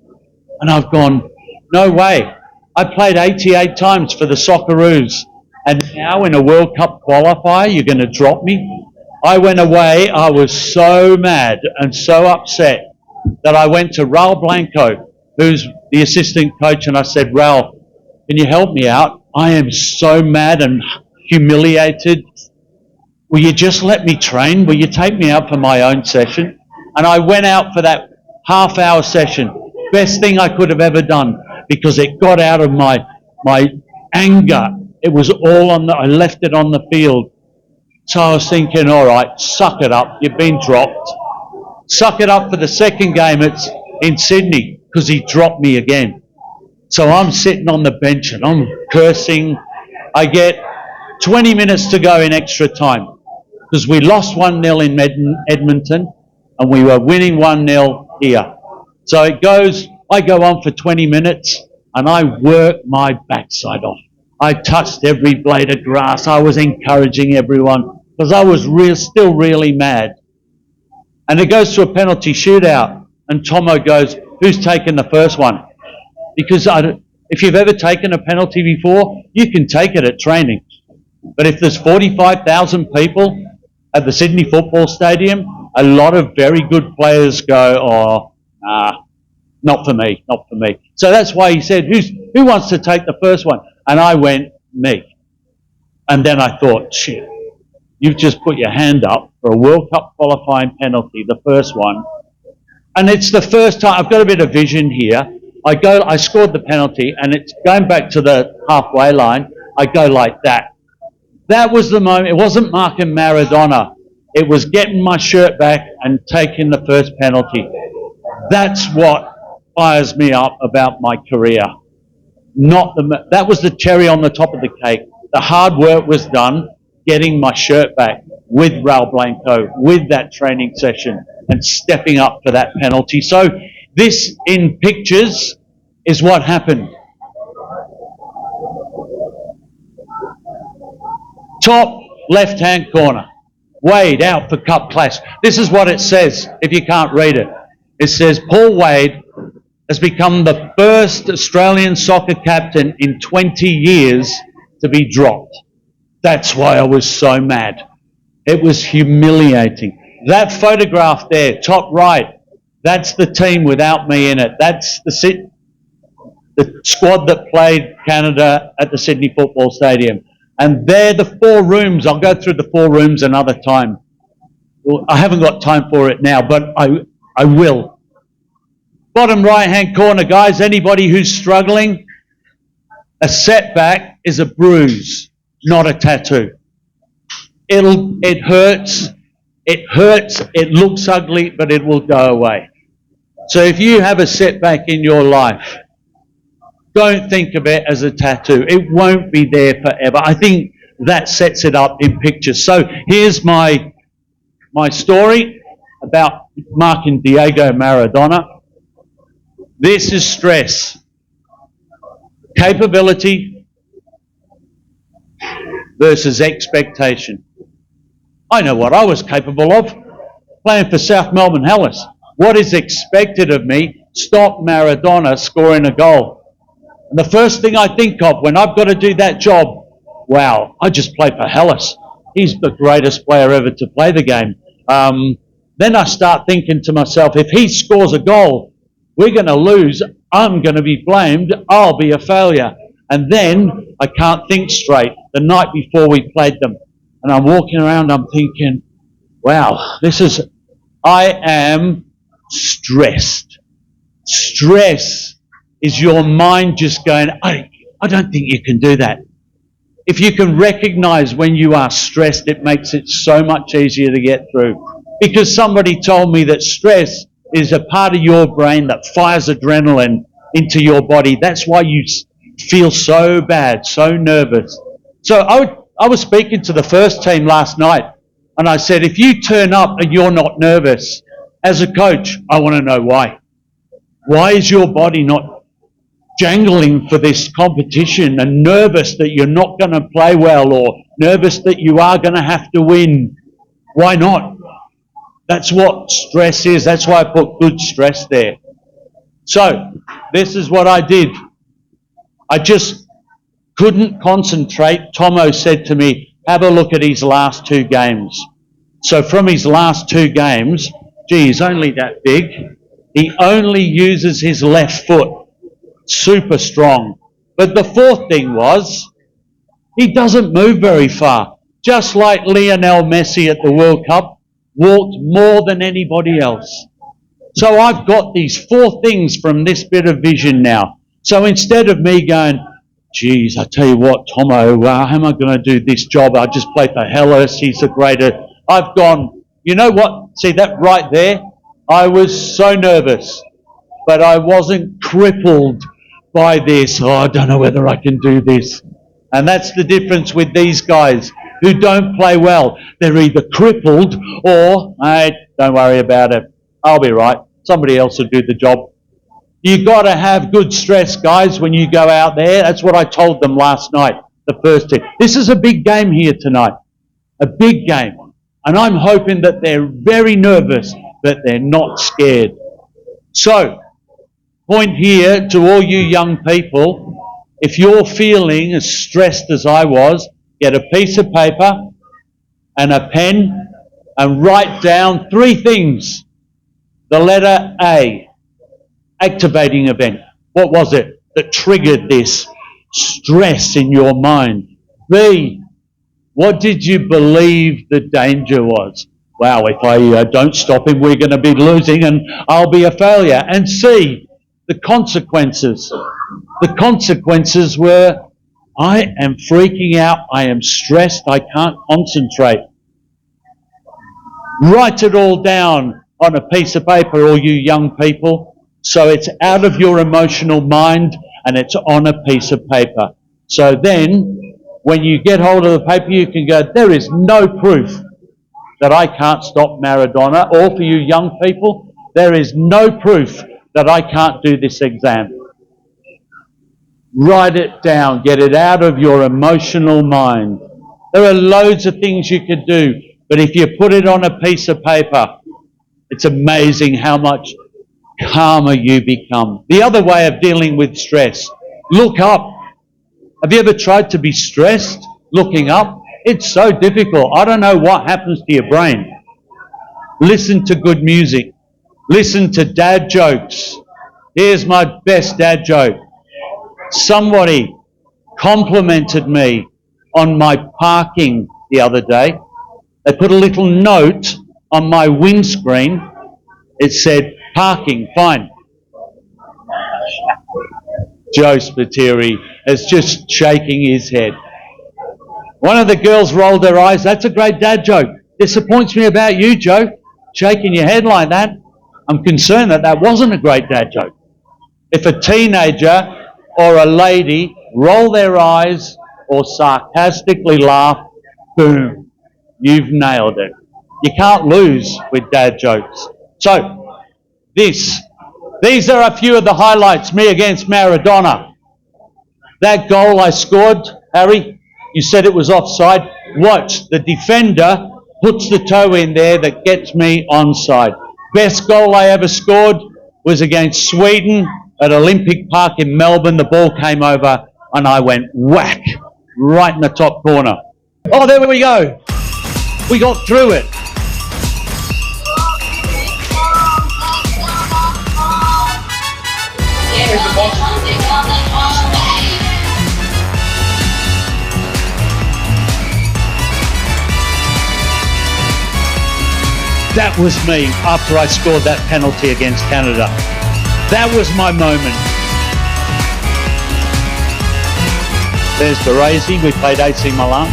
And I've gone, no way. I played 88 times for the Socceroos, and now in a World Cup qualifier, you're going to drop me? I went away, I was so mad and so upset that I went to Raul Blanco, who's the assistant coach, and I said, Raul, can you help me out? I am so mad and humiliated. Will you just let me train? Will you take me out for my own session? And I went out for that half-hour session. Best thing I could have ever done, because it got out of my anger. It was all I left it on the field. So I was thinking, all right, suck it up. You've been dropped. Suck it up for the second game. It's in Sydney, because he dropped me again. So I'm sitting on the bench and I'm cursing. I get 20 minutes to go in extra time, because we lost 1-0 in Edmonton and we were winning 1-0 here. So it goes, I go on for 20 minutes and I work my backside off. I touched every blade of grass. I was encouraging everyone because I was still really mad. And it goes to a penalty shootout and Tomo goes, who's taken the first one? Because if you've ever taken a penalty before, you can take it at training. But if there's 45,000 people at the Sydney Football Stadium, a lot of very good players go, oh, nah, not for me, not for me. So that's why he said, who wants to take the first one? And I went, me. And then I thought, shit, you've just put your hand up for a World Cup qualifying penalty, the first one. And it's the first time, I've got a bit of vision here. I scored the penalty and it's going back to the halfway line. I go like that. That was the moment. It wasn't marking Maradona. It was getting my shirt back and taking the first penalty. That's what fires me up about my career. That was the cherry on the top of the cake. The hard work was done getting my shirt back with Raul Blanco, with that training session and stepping up for that penalty. So this in pictures is what happened. Top left-hand corner. Wade out for Cup Clash. This is what it says, if you can't read it. It says, Paul Wade has become the first Australian soccer captain in 20 years to be dropped. That's why I was so mad. It was humiliating. That photograph there, top right, that's the team without me in it. That's the squad that played Canada at the Sydney Football Stadium. And they're the 4 rooms. I'll go through the 4 rooms another time. Well, I haven't got time for it now, but I will. Bottom right-hand corner, guys, anybody who's struggling, a setback is a bruise, not a tattoo. It hurts, it looks ugly, but it will go away. So if you have a setback in your life, don't think of it as a tattoo. It won't be there forever. I think that sets it up in pictures. So here's my story about Mark and Diego Maradona. This is stress. Capability versus expectation. I know what I was capable of, playing for South Melbourne Hellas. What is expected of me? Stop Maradona scoring a goal. And the first thing I think of when I've got to do that job, wow, I just played for Hellas. He's the greatest player ever to play the game. Then I start thinking to myself, if he scores a goal, we're going to lose. I'm going to be blamed. I'll be a failure. And then I can't think straight the night before we played them. And I'm walking around, I'm thinking, wow, I am stressed. Stress is your mind just going, I don't think you can do that. If you can recognize when you are stressed, it makes it so much easier to get through. Because somebody told me that stress is a part of your brain that fires adrenaline into your body. That's why you feel so bad, so nervous. So I was speaking to the first team last night, and I said, if you turn up and you're not nervous, as a coach, I want to know why. Why is your body not jangling for this competition and nervous that you're not going to play well or nervous that you are going to have to win? Why not? That's what stress is. That's why I put good stress there. So, this is what I did. I just couldn't concentrate. Tomo said to me, have a look at his last 2 games. So from his last 2 games, gee, he's only that big. He only uses his left foot. Super strong. But the 4th thing was, he doesn't move very far. Just like Lionel Messi at the World Cup, walked more than anybody else. So I've got these 4 things from this bit of vision now. So instead of me going, geez, I tell you what, Tomo, how am I going to do this job? I just played for Hellas, he's the greatest. I've gone, you know what? See that right there? I was so nervous, but I wasn't crippled by this. Oh, I don't know whether I can do this. And that's the difference with these guys who don't play well. They're either crippled or, hey, don't worry about it. I'll be right. Somebody else will do the job. You've got to have good stress, guys, when you go out there. That's what I told them last night, the first team. This is a big game here tonight. A big game. And I'm hoping that they're very nervous, but they're not scared. So, point here to all you young people, if you're feeling as stressed as I was, get a piece of paper and a pen and write down 3 things. The letter A, activating event. What was it that triggered this stress in your mind? B, what did you believe the danger was? Wow, if I don't stop him, we're going to be losing and I'll be a failure. And C, the consequences. The consequences were, I am freaking out, I am stressed, I can't concentrate. Write it all down on a piece of paper, all you young people, so it's out of your emotional mind and it's on a piece of paper. So then, when you get hold of the paper, you can go, there is no proof that I can't stop Maradona, or for you young people, there is no proof that I can't do this exam. Write it down, get it out of your emotional mind. There are loads of things you could do, but if you put it on a piece of paper, it's amazing how much calmer you become. The other way of dealing with stress, look up. Have you ever tried to be stressed looking up? It's so difficult. I don't know what happens to your brain. Listen to good music. Listen to dad jokes. Here's my best dad joke. Somebody complimented me on my parking the other day. They put a little note on my windscreen. It said, parking, fine. Joe Spiteri is just shaking his head. One of the girls rolled her eyes. That's a great dad joke. Disappoints me about you, Joe, shaking your head like that. I'm concerned that that wasn't a great dad joke. If a teenager or a lady roll their eyes or sarcastically laugh, boom, you've nailed it. You can't lose with dad jokes. So, these are a few of the highlights, me against Maradona. That goal I scored, Harry, you said it was offside. Watch, the defender puts the toe in there that gets me onside. Best goal I ever scored was against Sweden at Olympic Park in Melbourne. The ball came over and I went whack right in the top corner. Oh, there we go. We got through it. That was me after I scored that penalty against Canada. That was my moment. There's Baresi, we played AC Milan.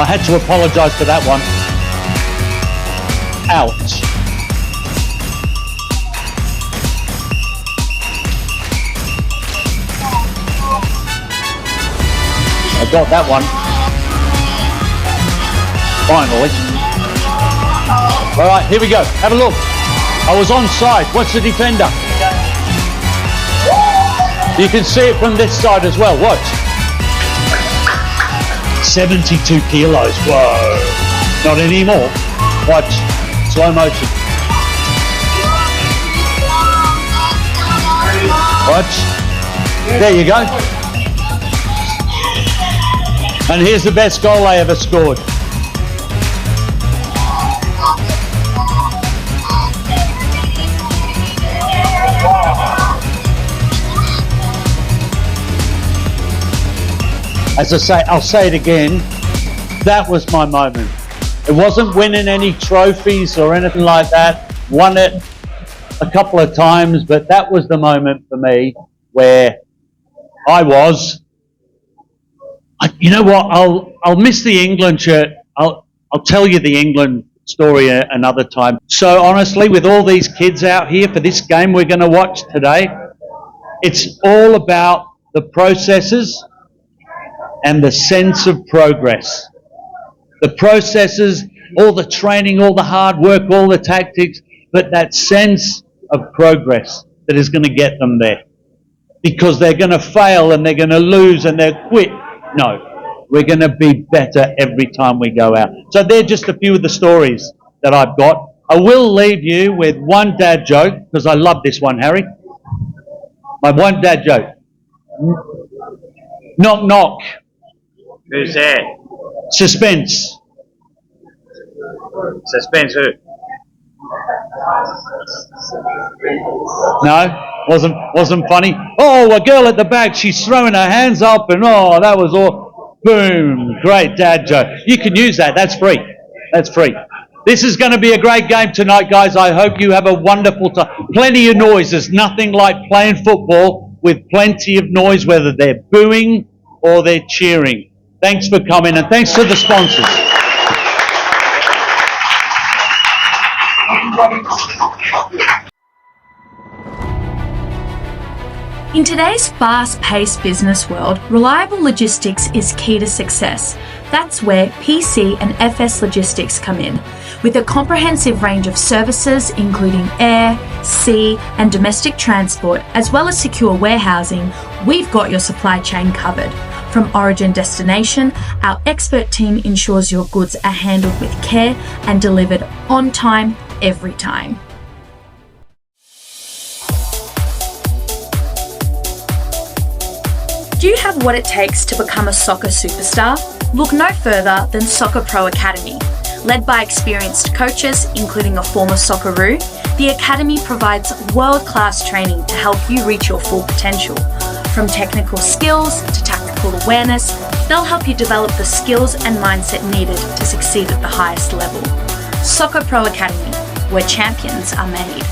I had to apologise for that one. Ouch. I got that one. Finally. All right, here we go. Have a look. I was onside. What's the defender? You can see it from this side as well. Watch. 72 kilos. Whoa. Not anymore. Watch. Slow motion. Watch. There you go. And here's the best goal I ever scored. As I say, I'll say it again, that was my moment. It wasn't winning any trophies or anything like that. Won it a couple of times, but that was the moment for me where I was, you know what, I'll miss the England shirt. I'll tell you the England story another time. So honestly, with all these kids out here for this game we're going to watch today, it's all about the processes and the sense of progress. The processes, all the training, all the hard work, all the tactics, but that sense of progress that is going to get them there. Because they're going to fail and they're going to lose and they'll quit. No, we're going to be better every time we go out. So they're just a few of the stories that I've got. I will leave you with one dad joke, because I love this one, Harry. My one dad joke. Knock, knock. Who's there? Suspense. Suspense who? No, wasn't funny. Oh, a girl at the back, she's throwing her hands up and oh, that was all. Boom, great dad joke. You can use that, that's free. That's free. This is going to be a great game tonight, guys. I hope you have a wonderful time. Plenty of noise. There's nothing like playing football with plenty of noise, whether they're booing or they're cheering. Thanks for coming and thanks to the sponsors. In today's fast-paced business world, reliable logistics is key to success. That's where PC and FS Logistics come in. With a comprehensive range of services including air, sea and domestic transport, as well as secure warehousing, we've got your supply chain covered. From origin destination, our expert team ensures your goods are handled with care and delivered on time, every time. Do you have what it takes to become a soccer superstar? Look no further than Socceroo Academy. Led by experienced coaches, including a former Socceroo, the Academy provides world-class training to help you reach your full potential. From technical skills to tactical awareness, they'll help you develop the skills and mindset needed to succeed at the highest level. Socceroo Academy, where champions are made.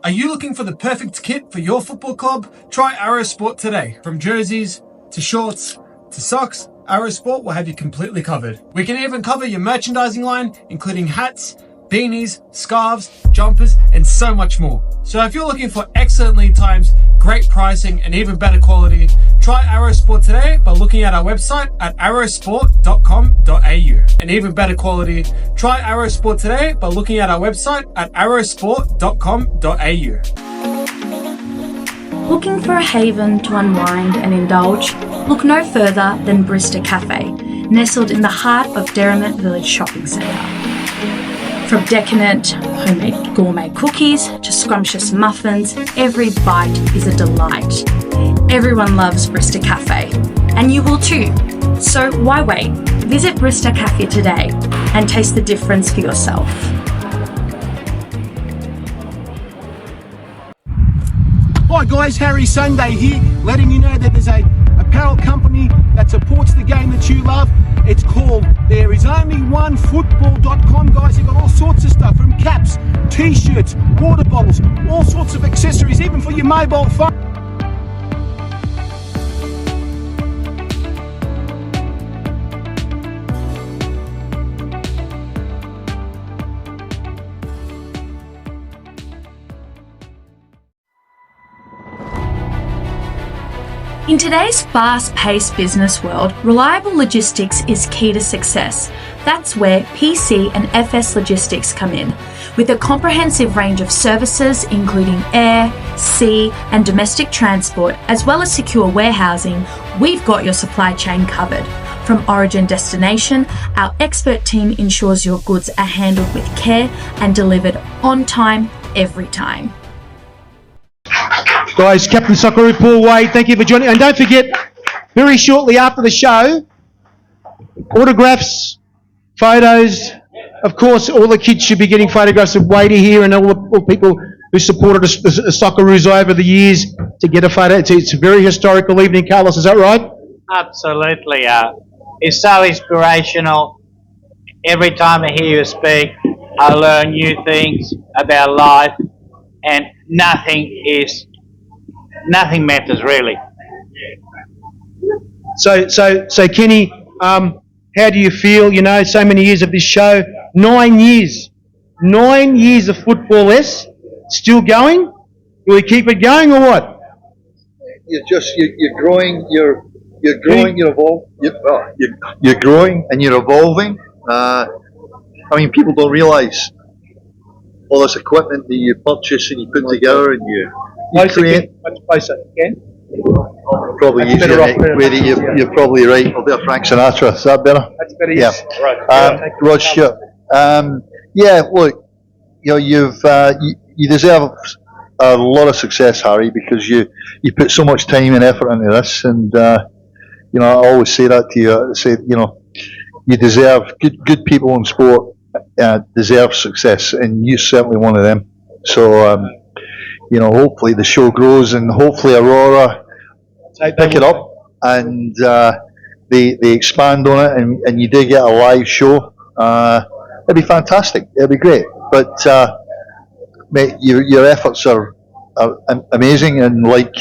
Are you looking for the perfect kit for your football club? Try Arrow Sport today. From jerseys to shorts to socks, Arrow Sport will have you completely covered. We can even cover your merchandising line, including hats, beanies, scarves, jumpers, and so much more. So if you're looking for excellent lead times, great pricing, and even better quality, try Arrow Sport today by looking at our website at arrowsport.com.au. And even better quality, try Arrow Sport today by looking at our website at arrowsport.com.au. Looking for a haven to unwind and indulge? Look no further than Brista Cafe, nestled in the heart of Derrimut Village Shopping Centre. From decadent homemade gourmet cookies to scrumptious muffins, every bite is a delight. Everyone loves Brista Cafe, and you will too. So why wait? Visit Brista Cafe today and taste the difference for yourself. Hi guys, Harry Sunday here, letting you know that there's a apparel company that supports the game that you love. It's called ThereIsOnlyOneFootball.com, guys. They've got all sorts of stuff, from caps, t-shirts, water bottles, all sorts of accessories, even for your mobile phone. In today's fast-paced business world, reliable logistics is key to success. That's where PC and FS Logistics come in. With a comprehensive range of services including air, sea and domestic transport, as well as secure warehousing, we've got your supply chain covered. From origin destination, our expert team ensures your goods are handled with care and delivered on time, every time. Guys, Captain Socceroo, Paul Wade, thank you for joining. And don't forget, very shortly after the show, autographs, photos. Of course, all the kids should be getting photographs of Wadey here and all the people who supported us, the Socceroos over the years to get a photo. It's a very historical evening, Carlos, is that right? Absolutely. It's so inspirational. Every time I hear you speak, I learn new things about life, and nothing matters really. So Kenny, how do you feel? You know, so many years of this show, 9 years of football. Still going? Will we keep it going or what? You're growing. You're growing. You're growing and you're evolving. I mean, people don't realise all this equipment that you purchase and you put together and you create. Much closer, Ken. Probably That's easier, better mate. off. You're probably right. I'll do a Frank Sinatra. Is that better? That's better. Yeah. Yes. Right. Rod Stewart. Yeah. Look, you know, you deserve a lot of success, Harry, because you put so much time and effort into this, and you know, I always say that to you. I say, you know, you deserve good people in sport deserve success, and you're certainly one of them. So, you know, hopefully the show grows, and hopefully Aurora pick it up, and they expand on it, and you do get a live show. It'd be fantastic. It'd be great. But mate, your efforts are amazing, and like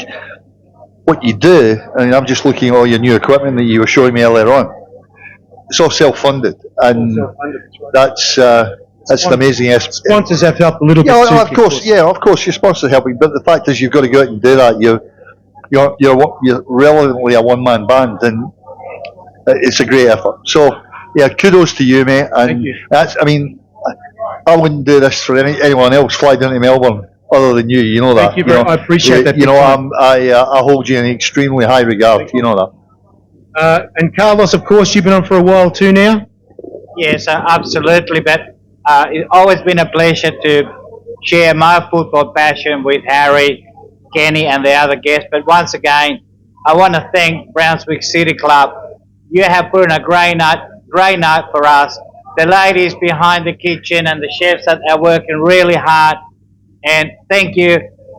what you do. I mean, I'm just looking at all your new equipment that you were showing me earlier on. It's all self-funded, and that's an amazing aspect. Sponsors have helped a little bit Yeah, too. of course. Yeah, of course, your sponsors helping. But the fact is, you've got to go out and do that. You're relevantly a one-man band, and it's a great effort. So, yeah, kudos to you, mate. And Thank you. that's, I mean, I wouldn't do this for anyone else fly down to Melbourne other than you. You know that. Thank you very much. I appreciate that. You know, I hold you in extremely high regard. You know that. And Carlos, of course, you've been on for a while too now. Yes, absolutely. But it's always been a pleasure to share my football passion with Harry, Kenny, and the other guests. But once again, I want to thank Brunswick City Club. You have put in a great night for us. The ladies behind the kitchen and the chefs that are working really hard. And thank you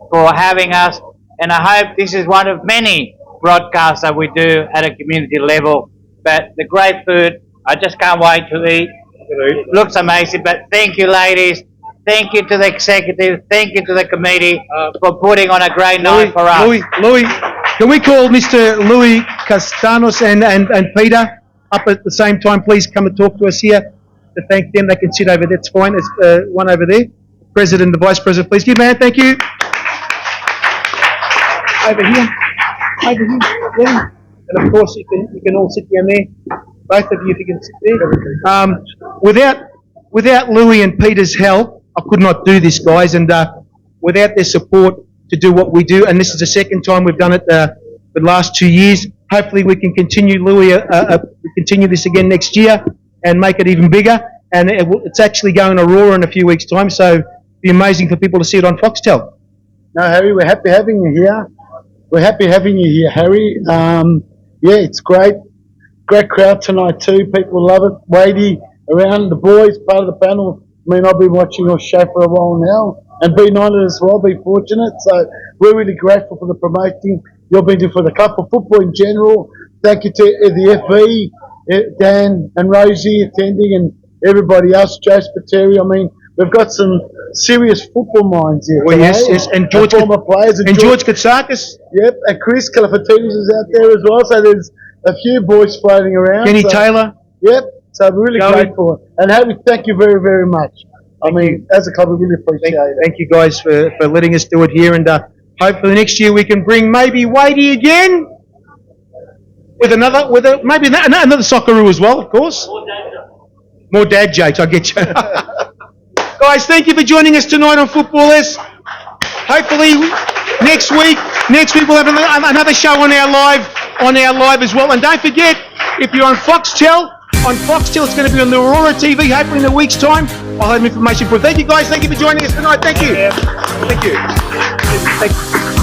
for having us. And I hope this is one of many broadcasts that we do at a community level. But the great food, I just can't wait to eat. It looks amazing. But thank you, ladies. Thank you to the executive. Thank you to the committee for putting on a great night for us. Louis, can we call Mr. Louis Castanos and Peter up at the same time? Please come and talk to us here. to thank them. They can sit over there. It's fine. There's one over there. President, the Vice President, please give man. Thank you. Over here. Yeah. And of course, you can all sit down there. Both of you, if you can sit there. Without Louis and Peter's help, I could not do this, guys. And without their support to do what we do, and this is the second time we've done it the last 2 years. Hopefully, we can continue, Louis. Continue this again next year and make it even bigger. And it's actually going to Aurora in a few weeks' time, so it'll be amazing for people to see it on Foxtel. No, Harry, we're happy having you here. We're happy having you here, Harry. Yeah, it's great. Great crowd tonight too. People love it. Wadey around, the boys, part of the panel. I mean, I've been watching your show for a while now and been on it as well, been fortunate. So we're really grateful for the promoting you've been doing for the club, for football in general. Thank you to the FV, Dan and Rosie attending, and everybody else, Joe Spiteri. I mean, we've got some serious football minds here. Well, yes, and George, former players, and George Katsakis. Yep, and Chris Calafatidis is out there as well. So there's a few boys floating around. Kenny Taylor. Yep. So we're really grateful. And Harry, thank you very, very much. As a club, we really appreciate it. Thank you guys for letting us do it here, and hopefully next year we can bring maybe Wadey again with maybe another Socceroo as well, of course. More dad jokes, I get you. Guys, thank you for joining us tonight on Footballers. Hopefully next week we'll have another show on our live as well. And don't forget, if you're on Foxtel, it's going to be on the Aurora TV, hopefully in a week's time. I'll have information for you. Thank you guys, thank you for joining us tonight. Thank you. Thank you.